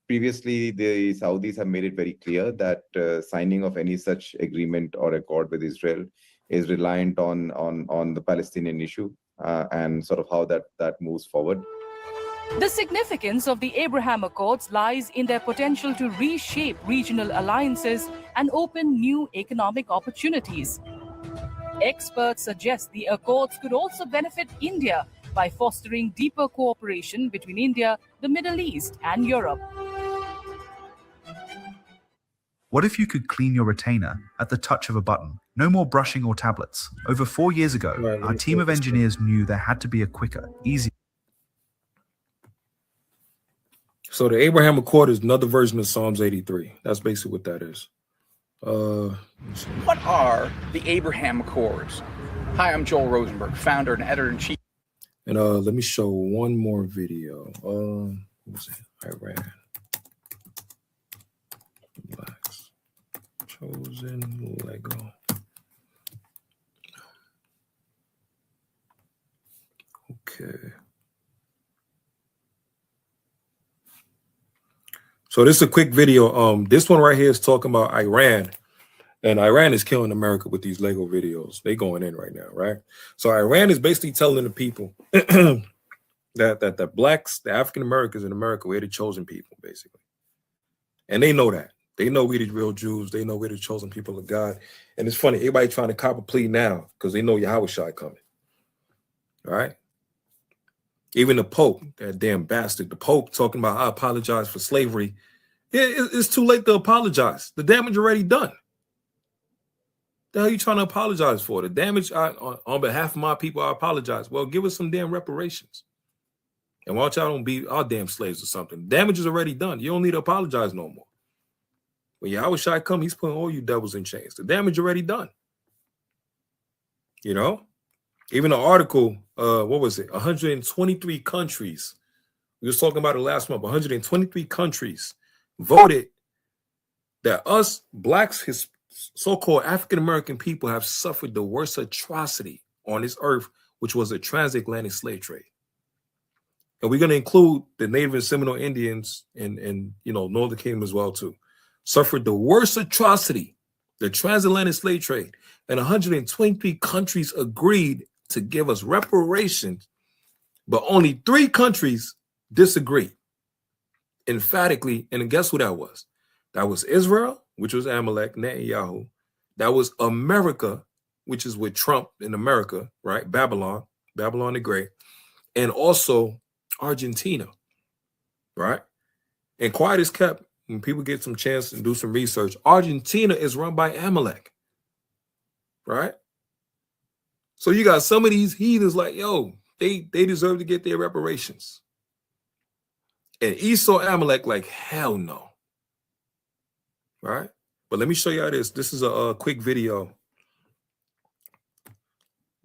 Previously, the Saudis have made it very clear that signing of any such agreement or accord with Israel is reliant on the Palestinian issue and sort of how that moves forward. The significance of the Abraham Accords lies in their potential to reshape regional alliances and open new economic opportunities. Experts suggest the Accords could also benefit India by fostering deeper cooperation between India, the Middle East, and Europe. What if you could clean your retainer at the touch of a button? No more brushing or tablets. Over 4 years ago, our team of engineers knew there had to be a quicker, easier. So the Abraham Accord is another version of Psalms 83. That's basically what that is. What are the Abraham Accords? Hi, I'm Joel Rosenberg, founder and editor-in-chief. And let me show one more video. What was it? Iran. Blacks. Chosen Lego. Okay. So this is a quick video. This one right here is talking about Iran, and Iran is killing America with these Lego videos. They going in right now, right? So Iran is basically telling the people that the blacks, the African Americans in America, we're the chosen people, basically, and they know that. They know we're the real Jews. They know we're the chosen people of God. And it's funny, everybody trying to cop a plea now because they know Yahushua coming. All right. Even the Pope, that damn bastard, the Pope talking about, I apologize for slavery. Yeah, it's too late to apologize. The damage already done. The hell are you trying to apologize for? The damage, on behalf of my people, I apologize. Well, give us some damn reparations. And watch out, don't be our damn slaves or something. The damage is already done. You don't need to apologize no more. When Yahushua come, he's putting all you devils in chains. The damage already done. You know? Even an article, what was it? 123 countries. We was talking about it last month. 123 countries voted that us blacks, his so-called African-American people, have suffered the worst atrocity on this earth, which was a transatlantic slave trade. And we're going to include the Native and Seminole Indians and Northern Kingdom as well, too. Suffered the worst atrocity, the transatlantic slave trade. And 123 countries agreed to give us reparations, but only 3 countries disagreed emphatically. And guess who that was? That was Israel, which was Amalek, Netanyahu. That was America, which is with Trump in America, right? Babylon the Great, and also Argentina, right? And quiet is kept. When people get some chance and do some research, Argentina is run by Amalek, right? So you got some of these heathens like, yo, they deserve to get their reparations. And Esau Amalek like, hell no. Right? But let me show y'all this. This is a quick video.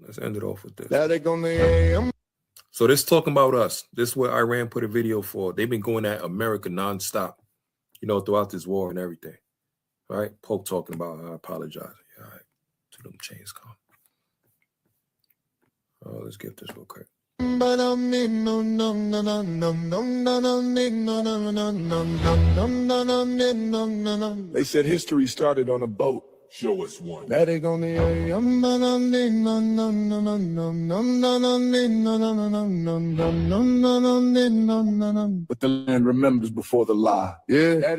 Let's end it off with this. So this talking about us. This is where Iran put a video for. They've been going at America nonstop, throughout this war and everything. Right? Pope talking about, I apologize. All right. To them chains come. Let's get this real quick. They said history started on a boat. Show us one. But the land remembers before the lie. Yeah.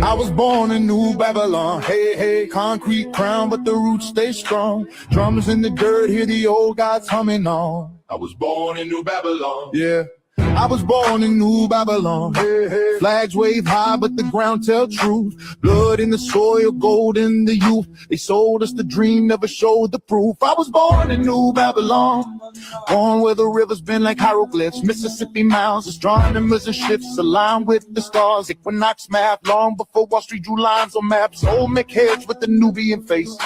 I was born in New Babylon. Hey, hey, concrete crown, but the roots stay strong. Drums in the dirt, hear the old gods humming on. I was born in New Babylon. Yeah. I was born in New Babylon. Hey, hey. Flags wave high, but the ground tell truth. Blood in the soil, gold in the youth. They sold us the dream, never showed the proof. I was born in New Babylon. Born where the rivers bend like hieroglyphs. Mississippi mounds, astronomers and ships align with the stars. Equinox math, long before Wall Street drew lines on maps. Olmec heads with the Nubian face.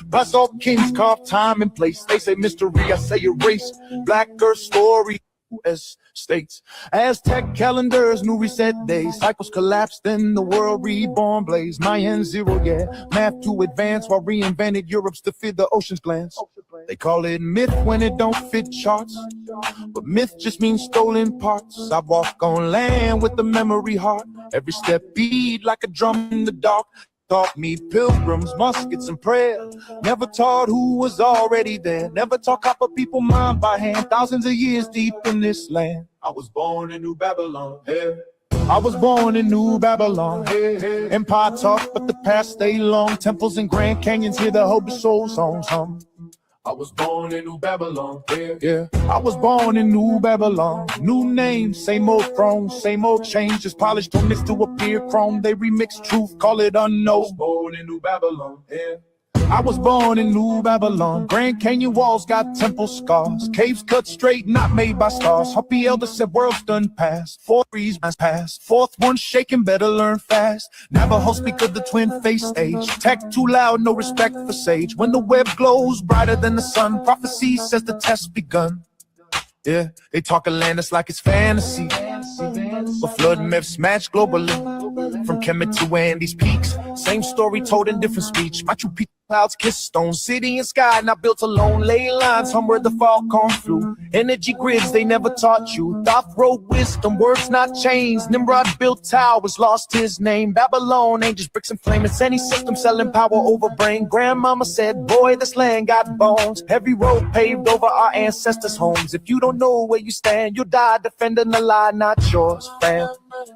Basalt kings carved time and place. They say mystery, I say erase. Black Earth story. U.S. states. Aztec calendars, new reset days. Cycles collapsed, then the world reborn blaze. Mayan zero, yeah. Math to advance while reinvented Europe's to feed the ocean's glance. They call it myth when it don't fit charts, but myth just means stolen parts. I walk on land with the memory heart. Every step beat like a drum in the dark. Taught me pilgrims, muskets, and prayer. Never taught who was already there. Never taught copper people mind by hand. Thousands of years deep in this land. I was born in New Babylon. Yeah. I was born in New Babylon. Hey, hey. Empire talk, but the past stay long. Temples and Grand Canyons hear the hope soul songs hum. I was born in New Babylon. Yeah, yeah. I was born in New Babylon. New name, same old throne, same old change. Just polished on this to appear chrome. They remix truth, call it unknown. I was born in New Babylon. Yeah. I was born in New Babylon. Grand Canyon walls got temple scars. Caves cut straight, not made by stars. Hoppy elder said world's done past. 4 reasons past. Fourth one shaking, better learn fast. Navajo speak of the twin face age. Tech too loud, no respect for sage. When the web glows brighter than the sun, prophecy says the test begun. Yeah, they talk Atlantis like it's fantasy, but flood myths match globally. From Kemet to Andes peaks, same story told in different speech. Machu Picchu clouds kiss stone, city and sky not built alone. Ley lines hum where the falcon flew. Energy grids they never taught you. Thoth wrote wisdom, words not chains. Nimrod built towers, lost his name. Babylon, angels, bricks and flame. It's any system selling power over brain. Grandmama said, boy, this land got bones. Every road paved over our ancestors' homes. If you don't know where you stand, you'll die defending the lie, not yours, fam.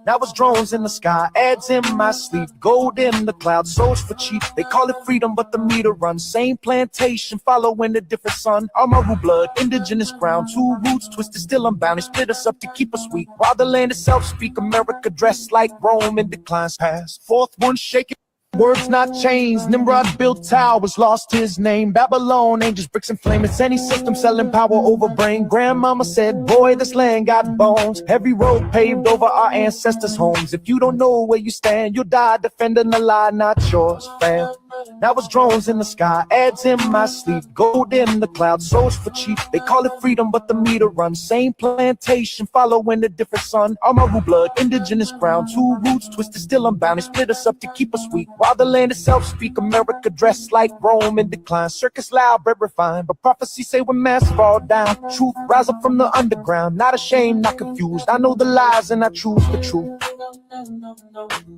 Now it's drones in the sky, ads in my sleep, gold in the clouds, souls for cheap. They call it freedom, but the meter runs. Same plantation, following a different sun. Our blood, indigenous ground, 2 roots twisted, still unbound. They split us up to keep us weak, while the land itself speak America dressed like Rome in declines past. Fourth one shaking. Words not chains. Nimrod built towers, lost his name. Babylon, angels, bricks and flame. It's any system selling power over brain. Grandmama said, boy, this land got bones. Every road paved over our ancestors' homes. If you don't know where you stand, you'll die defending the lie, not yours, fam. Now it's drones in the sky, ads in my sleep, gold in the clouds, souls for cheap. They call it freedom, but the meter runs. Same plantation, following a different sun. Our blood, indigenous ground, 2 roots twisted, still unbound. They split us up to keep us weak, while the land itself speak America dressed like Rome in decline. Circus loud, bread refined, but prophecy say when mass fall down, truth rise up from the underground. Not ashamed, not confused. I know the lies and I choose the truth.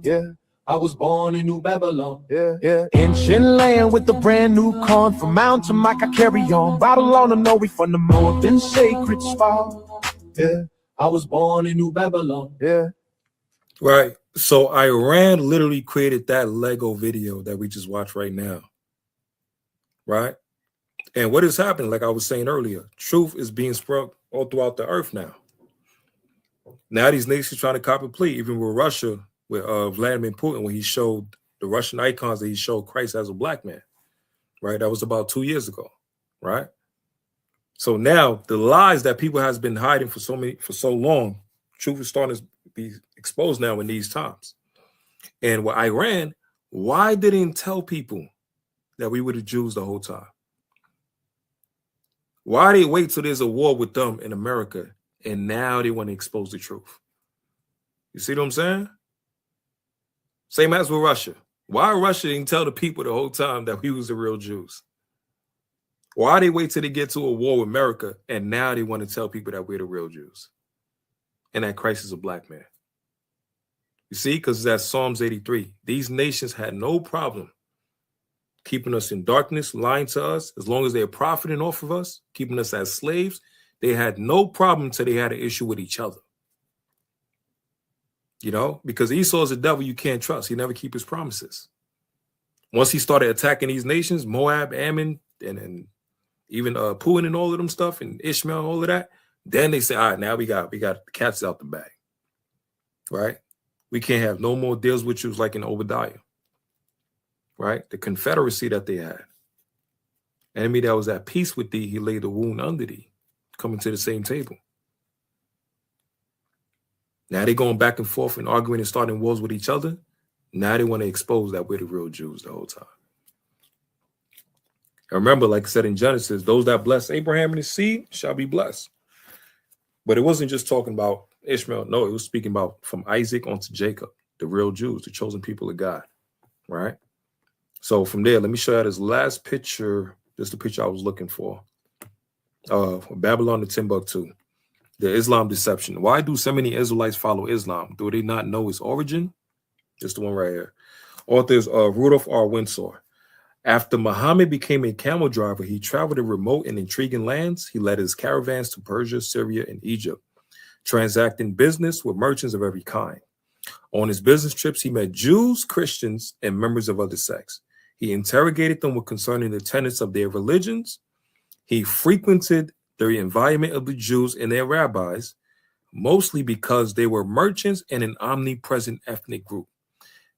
Yeah. I was born in New Babylon. Yeah, yeah. Ancient land with a brand new corn. From mountain Mike I carry on. Babylon, I know we from the northern sacred spot. Yeah. I was born in New Babylon. Yeah. Right. So Iran literally created that Lego video that we just watched right now. Right. And what is happening, like I was saying earlier, truth is being spread all throughout the earth now. Now these nations trying to copy play, even with Russia, with Vladimir Putin, when he showed the Russian icons that he showed Christ as a black man, right? That was about 2 years ago, right? So now the lies that people has been hiding for so long, truth is starting to be exposed now in these times. And with Iran, why didn't tell people that we were the Jews the whole time? Why they wait till there's a war with them in America and now they want to expose the truth? You see what I'm saying? Same as with Russia. Why Russia didn't tell the people the whole time that we was the real Jews? Why they wait till they get to a war with America and now they want to tell people that we're the real Jews and that Christ is a black man? You see, because that's Psalms 83. These nations had no problem keeping us in darkness, lying to us, as long as they're profiting off of us, keeping us as slaves. They had no problem until they had an issue with each other. You know, because Esau is a devil you can't trust. He never keep his promises. Once he started attacking these nations, Moab, Ammon, and even Putin and all of them stuff, and Ishmael and all of that, then they say, all right, now we got the cats out the bag, right? We can't have no more deals with you like in Obadiah, right? The confederacy that they had. Enemy that was at peace with thee, he laid the wound under thee, coming to the same table. Now they're going back and forth and arguing and starting wars with each other. Now they want to expose that we're the real Jews the whole time. And remember, like I said in Genesis, those that bless Abraham and his seed shall be blessed. But it wasn't just talking about Ishmael. No, it was speaking about from Isaac onto Jacob, the real Jews, the chosen people of God, right? So from there, let me show you this last picture. This is the picture I was looking for. Babylon to Timbuktu, the Islam deception. Why do so many Israelites follow Islam? Do they not know its origin? Just the one right here. Author is Rudolph R. Windsor. After Muhammad became a camel driver, he traveled to remote and intriguing lands. He led his caravans to Persia, Syria, and Egypt, transacting business with merchants of every kind. On his business trips, he met Jews, Christians, and members of other sects. He interrogated them concerning the tenets of their religions. He frequented the environment of the Jews and their rabbis, mostly because they were merchants and an omnipresent ethnic group.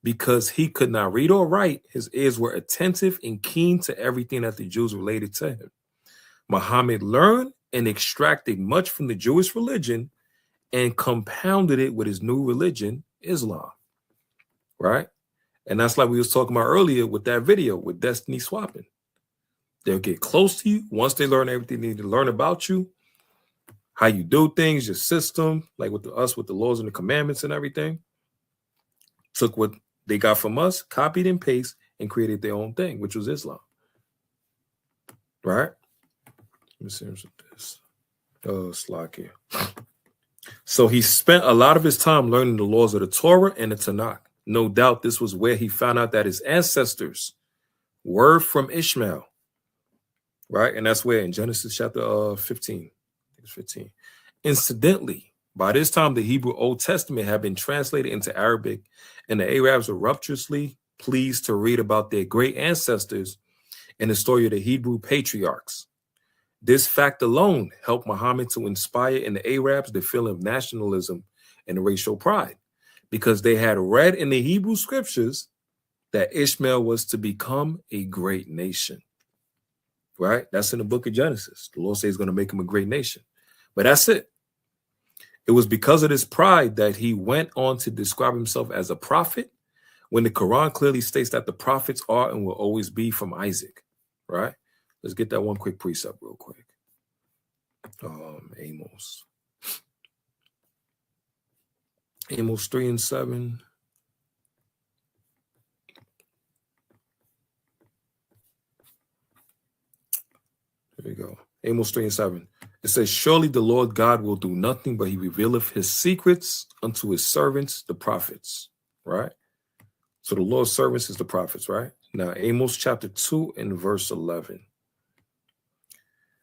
Because he could not read or write, his ears were attentive and keen to everything that the Jews related to him. Muhammad learned and extracted much from the Jewish religion and compounded it with his new religion, Islam, right? And that's like we was talking about earlier with that video with destiny swapping. They'll get close to you once they learn everything they need to learn about you, how you do things, your system, like with us with the laws and the commandments and everything. Took what they got from us, copied and pasted, and created their own thing, which was Islam. Right? Let me see this. Slack here. So he spent a lot of his time learning the laws of the Torah and the Tanakh. No doubt this was where he found out that his ancestors were from Ishmael. Right? And that's where in Genesis chapter 15. I think it's 15. Incidentally, by this time, the Hebrew Old Testament had been translated into Arabic, and the Arabs were rapturously pleased to read about their great ancestors in the story of the Hebrew patriarchs. This fact alone helped Muhammad to inspire in the Arabs the feeling of nationalism and racial pride, because they had read in the Hebrew scriptures that Ishmael was to become a great nation. Right? That's in the book of Genesis. The Lord says he's going to make him a great nation. But that's it. It was because of this pride that he went on to describe himself as a prophet, when the Quran clearly states that the prophets are and will always be from Isaac, right? Let's get that one quick precept real quick. Amos 3:7. There we go. Amos 3:7. It says, surely the Lord God will do nothing, but he revealeth his secrets unto his servants, the prophets, right? So the Lord's servants is the prophets, right? Now, Amos chapter 2 and verse 11.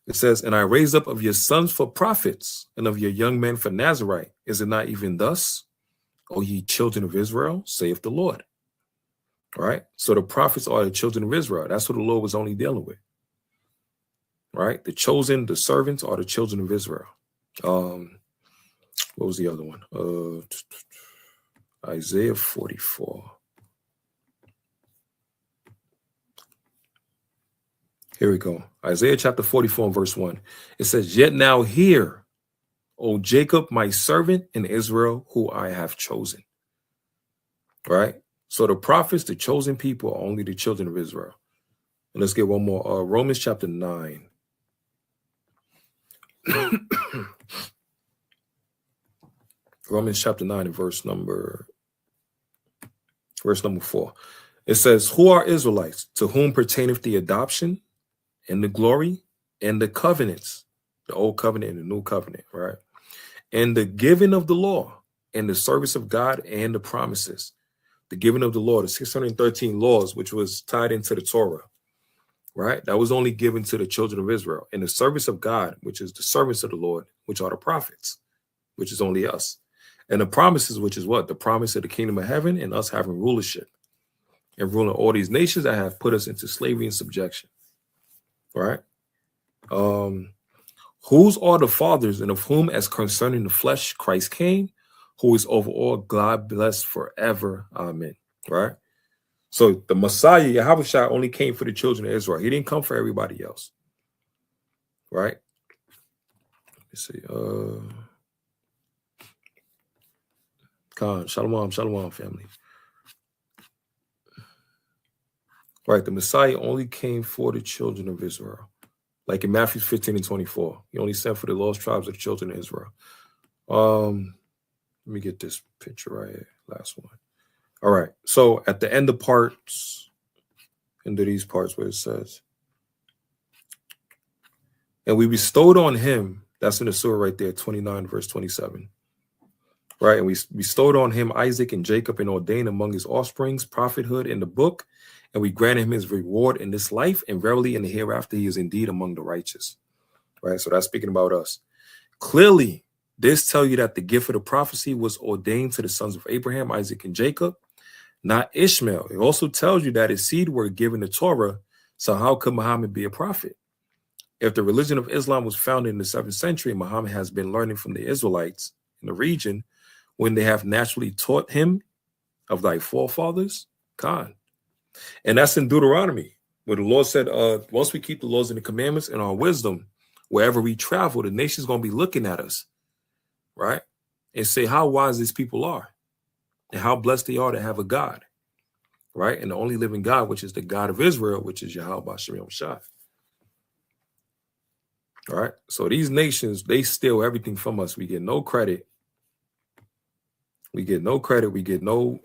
It says, and I raised up of your sons for prophets and of your young men for Nazarite. Is it not even thus, O ye children of Israel, saith the Lord? All right? So the prophets are the children of Israel. That's what the Lord was only dealing with. Right? The chosen, the servants are the children of Israel. What was the other one? Isaiah 44. Here we go. Isaiah chapter 44 and verse 1. It says, yet now hear, O Jacob, my servant, and Israel, who I have chosen. Right? So the prophets, the chosen people, are only the children of Israel. And let's get one more. Romans chapter 9. Romans chapter 9 and verse number 4. It says, who are Israelites, to whom pertaineth the adoption and the glory and the covenants, the old covenant and the new covenant, right? And the giving of the law and the service of God and the promises. The giving of the law, the 613 laws, which was tied into the Torah. Right? That was only given to the children of Israel. And the service of God, which is the servants of the Lord, which are the prophets, which is only us. And the promises, which is what? The promise of the kingdom of heaven and us having rulership and ruling all these nations that have put us into slavery and subjection. Right? Whose are the fathers, and of whom as concerning the flesh Christ came, who is over all, God blessed forever. Amen. Right? So the Messiah, Yahushua, only came for the children of Israel. He didn't come for everybody else. Right? Let's see. Khan, shalom, family. Right, the Messiah only came for the children of Israel. like in Matthew 15 and 24. He only sent for the lost tribes of the children of Israel. Let me get this picture right here. Last one. All right. So at the end of parts, into these parts where it says, and we bestowed on him, that's in the surah right there, 29 verse 27. Right. And we bestowed on him Isaac and Jacob and ordained among his offsprings prophethood in the book. And we granted him his reward in this life. And verily in the hereafter, he is indeed among the righteous. Right. So that's speaking about us. Clearly, this tell you that the gift of the prophecy was ordained to the sons of Abraham, Isaac, and Jacob, not Ishmael. It also tells you that his seed were given the Torah. So how could Muhammad be a prophet? If the religion of Islam was founded in the 7th century, Muhammad has been learning from the Israelites in the region when they have naturally taught him of thy forefathers. Khan. And that's in Deuteronomy, where the Lord said, once we keep the laws and the commandments and our wisdom, wherever we travel, the nation's going to be looking at us, right? And say how wise these people are and how blessed they are to have a God, right? And the only living God, which is the God of Israel, which is Yahweh B'Shem Shai. All right. So these nations, they steal everything from us. We get no credit. We get no credit. We get no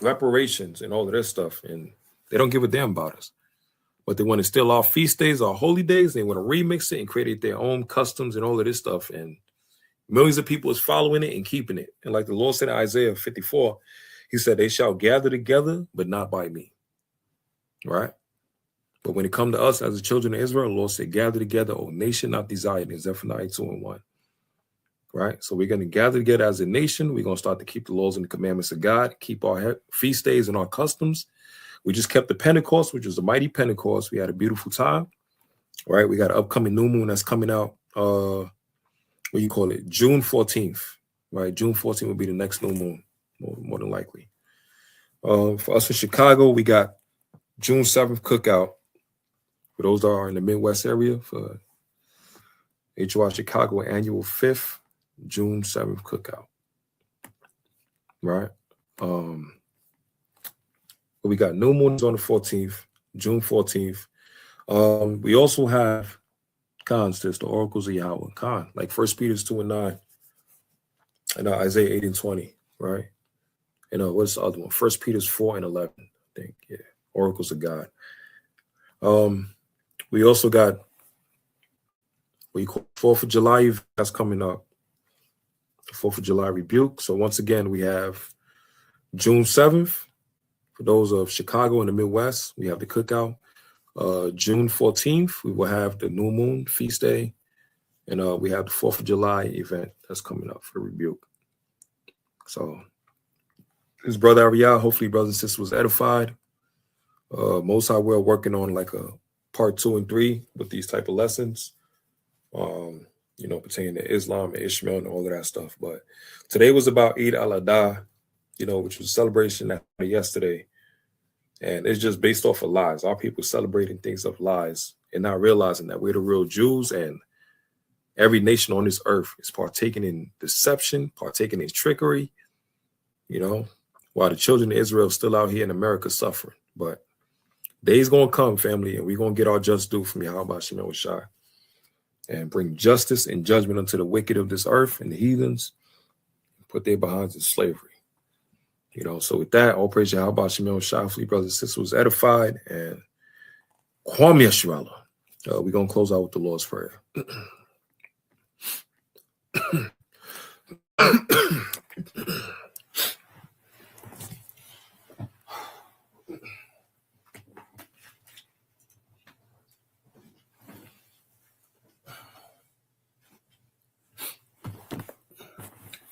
reparations and all of this stuff. And they don't give a damn about us. But they want to steal our feast days, our holy days. They want to remix it and create their own customs and all of this stuff. And millions of people is following it and keeping it. And like the Lord said in Isaiah 54, he said, they shall gather together, but not by me. Right? But when it comes to us as the children of Israel, the Lord said, gather together, O nation not desired, in Zephaniah 2 and 1. Right? So we're going to gather together as a nation. We're going to start to keep the laws and the commandments of God, keep our feast days and our customs. We just kept the Pentecost, which was a mighty Pentecost. We had a beautiful time. Right? We got an upcoming new moon that's coming out. What do you call it? June 14th. Right? June 14th will be the next new moon, more than likely. For us in Chicago, we got June 7th cookout. For those that are in the Midwest area, for HOI Chicago annual 5th June 7th cookout. Right? We got new moons on the 14th, June 14th. We also have Khan's, the oracles of Yahweh. Khan, like 1 Peter 2 and 9. And Isaiah 8 and 20, right? And what's the other one? 1 Peter 4 and 11, I think. Yeah, oracles of God. We also got what you call 4th of July that's coming up. The 4th of July rebuke. So once again, we have June 7th. For those of Chicago and the Midwest, we have the cookout. June 14th, we will have the new moon feast day. And we have the 4th of July event that's coming up for the rebuke. So this brother Ariel, hopefully brothers and sisters was edified. Most High we're working on like a part 2 and 3 with these type of lessons, pertaining to Islam and Ishmael and all of that stuff. But today was about Eidaladha, which was a celebration that happened yesterday. And it's just based off of lies. Our people celebrating things of lies and not realizing that we're the real Jews, and every nation on this earth is partaking in deception, partaking in trickery, while the children of Israel are still out here in America suffering. But day's going to come, family, and we're going to get our just due from Yahweh B'Shem Shai and bring justice and judgment unto the wicked of this earth and the heathens, and put their behinds in slavery. So with that, all praise Yahweh B'Shem Shai. Hopefully, brothers and sisters was edified. And Kwam Yeshua. We're going to close out with the Lord's Prayer.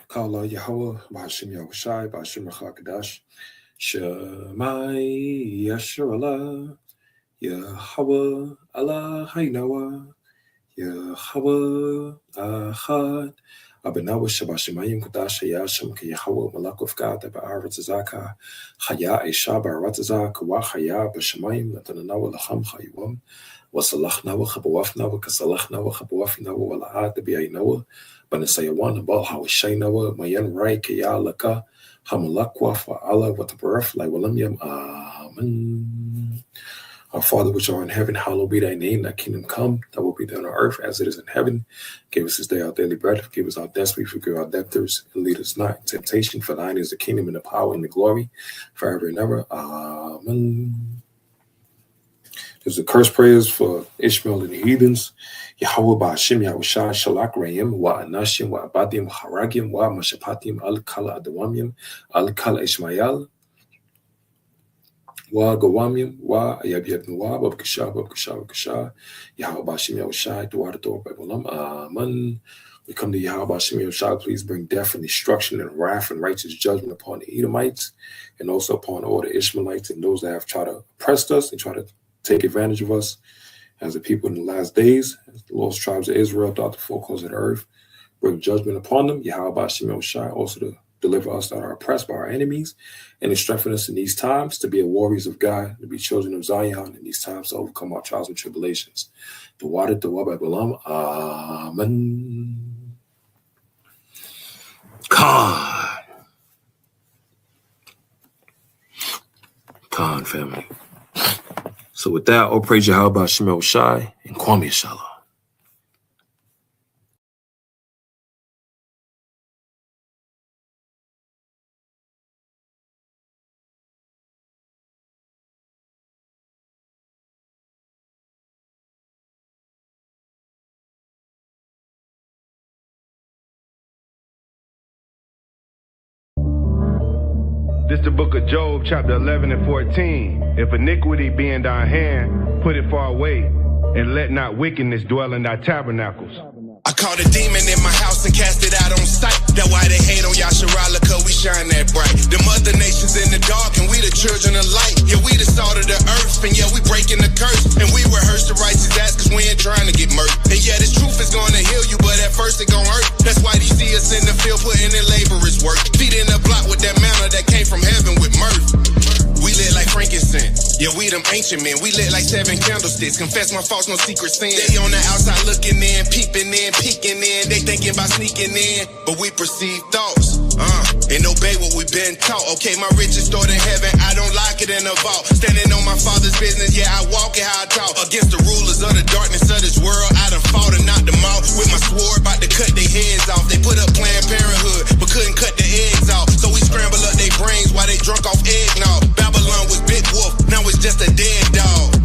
Kala Yahweh, B'Shem Yahushai, B'Shem Chakadash, Shemai Yasharallah, Yahweh Allah Hainawa, Yahweh Ahad, Abinawa Shabashemayim Kadash Yasham Yahweh Malakov God, Ba'aratzaka, Haya Esha Ba'aratza, Kawa Haya Bashemayim, Natanawa Lacham Hayuam, Wasalachnawa, Habawafnawa, Kasalachnawa, Habawafnawa, Wala'at, Biainawa. Banasayawan, Bal Hawashainawa, Mayan Rai, Kayalaka, Hamalakwa, for Allah, what the birth, like William, Amen. Our Father which art in heaven, hallowed be thy name. Thy kingdom come, thy will be done on earth as it is in heaven. Give us this day our daily bread. Forgive us our debts, we forgive our debtors. And lead us not into temptation, for thine is the kingdom and the power and the glory forever and ever. Amen. There's the curse prayers for Ishmael and the heathens. Yahweh Ba'ashim Yahushai Shalak Rayim Wa Anashim Wa Abadim Haragim Wa Mashapatim Al Kala Adawamim Al Kala Ishmael Wa Gawamim Wa Ayabiyab Wa Babkasha Yahweh Ba'ashim Yahushai Duar Dor Babulam. Amen. We come to Yahweh Ba'ashim Yahushai. Please bring death and destruction and wrath and righteous judgment upon the Edomites and also upon all the Ishmaelites and those that have tried to oppress us and try to take advantage of us as a people in the last days, as the lost tribes of Israel throughout the four corners of the earth. Bring judgment upon them. Yahweh Ba'ashim Yahushai, also to deliver us that are oppressed by our enemies and to strengthen us in these times to be warriors of God, to be children of Zion in these times to overcome our trials and tribulations. The water, the Wabba Balam. Amen. Khan family. So with that, all praise Yahweh Ba'ashim Yahushai and Kwame Yashala. This is the book of Job, chapter 11 and 14. If iniquity be in thy hand, put it far away, and let not wickedness dwell in thy tabernacles. I caught a demon in my house and cast it out on sight. That's why they hate on Yasharala, cause we shine that bright. Them other nations in the dark and we the children of light. Yeah, we the salt of the earth and yeah, we breaking the curse. And we rehearse the righteous acts cause we ain't trying to get murked. And yeah, this truth is gonna heal you, but at first it gon' hurt. That's why you see us in the field putting in laborers work. Feet in the block with that manna that came from heaven with mirth. We lit like frankincense. Yeah, we them ancient men. We lit like 7 candlesticks. Confess my faults, no secret sin. They on the outside looking in, peeping in, peeking in. They thinking about sneaking in, but we perceive thoughts. And obey what we been taught. Okay, my riches stored in heaven. I don't lock it in a vault. Standing on my father's business. Yeah, I walk it how I talk. Against the rulers of the darkness of this world, I done fought and knocked them out. With my sword, about to cut their heads off. They put up Planned Parenthood, but couldn't cut the eggs off. So we scramble up their brains while they drunk off eggnog. Babylon was Big Wolf, now it's just a dead dog.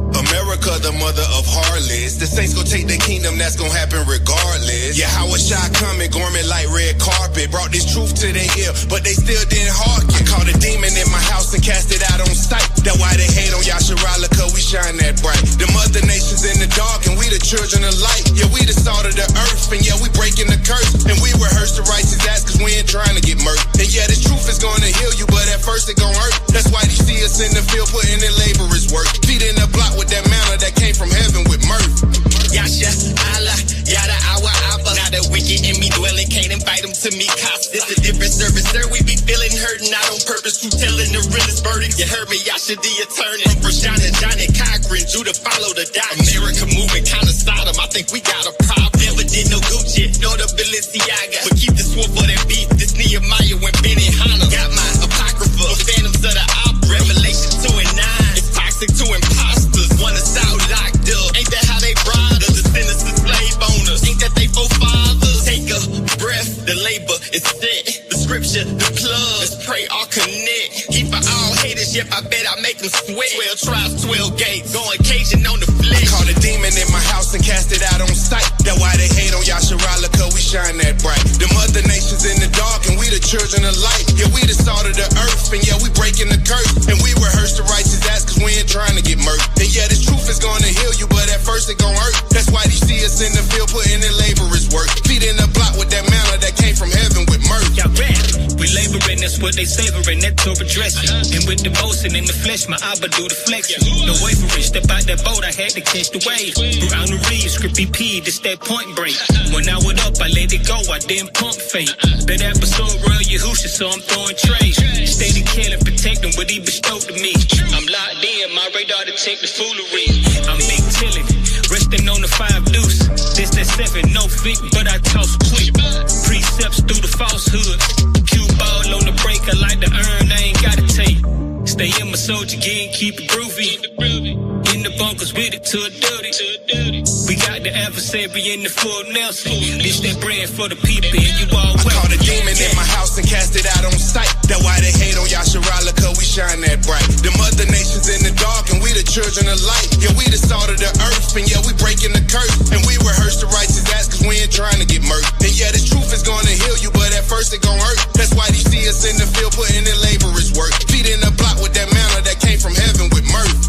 America, the mother of harlots. The saints gon' take the kingdom, that's gon' happen regardless. Yeah, how was Shai coming, garment like red carpet. Brought this truth to their ear, but they still didn't hearken. I caught a demon in my house and cast it out on sight. That's why they hate on Yasharala, cause we shine that bright. Them other nations in the dark and we the children of light. Yeah, we the salt of the earth and yeah, we breaking the curse. And we rehearse the righteous acts cause we ain't trying to get murked. And yeah, this truth is gonna heal you, but at first it gon' hurt. That's why you see us in the field putting in laborers work. Feet in the block with that manna that came from heaven with mirth. Yasha, Allah, Yada, Awa, Abba. Now the wicked in me dwelling, can't invite them to me. Cops, it's a different service, sir. We be feeling hurt, not on purpose. Who telling the realest verdict? You heard me, Yasha, the attorney. From Prashana, Johnny Cochran, Judah follow the dot. America moving kinda Sodom. I think we got a problem. Never did no Gucci, nor the Balenciaga. But keep the sword for that beef. This Nehemiah when Benny Hanna. Got my Apocrypha, Phantoms of the Opera. Revelation 2 and 9. It's toxic to imposters. One is out locked up. Ain't that how they brought us? The sinners and slave owners. Ain't that they forefathers? Take a breath, the labor is set. The scripture, the plug. Let's pray all connect. Keep for all haters, yep, I bet I make them sweat. 12 trials, 12 gates. Go occasion on the flesh. I caught a demon in my house and cast it out on sight. That's why they hate on Yasharala, cause we shine that bright. Them other nations in the dark and we the children of light. Yeah, we the salt of the earth and yeah, we breaking the curse. And we rehearse the righteous acts cause we ain't trying to get murked. And yeah, this truth is gonna heal you, but at first it gon' hurt. That's why you see us in the field putting in laborers work. Feet in the block with that manna that came from heaven with mirth. Y'all rap. We laboring, that's what they savoring, that Torah dressing. And with devotion in the flesh, my Abba do the flexing. No way for it, step out that boat, I had to catch the wave. Brown and Reed, script EP, this that point break. When I went up, I let it go, I didn't pump fake. That episode real Yahusha, so I'm throwing trays. Steady killing, protecting what he bestowed to me. I'm locked in, my radar detect the foolery. I'm big chillin', resting on the 5 deuce. This that 7, no fit, but I toss quick. Precepts through the falsehood. Cue ball on the break, I like to earn, I ain't gotta take. Stay in my soldier gang, keep it groovy. to a duty. We got the adversary in the full Nelson. Bitch, that brand for the people, and you all welcome. I caught a demon in my house and cast it out on sight. That's why they hate on Yasharala, cause we shine that bright. The mother nations in the dark, and we the children of light. Yeah, we the salt of the earth, and yeah, we breaking the curse. And we rehearse the righteous acts, cause we ain't trying to get murked. And yeah, this truth is gonna heal you, but at first it gon' hurt. That's why you see us in the field putting in laborers work. Feet in the block with that manna that came from heaven with mirth.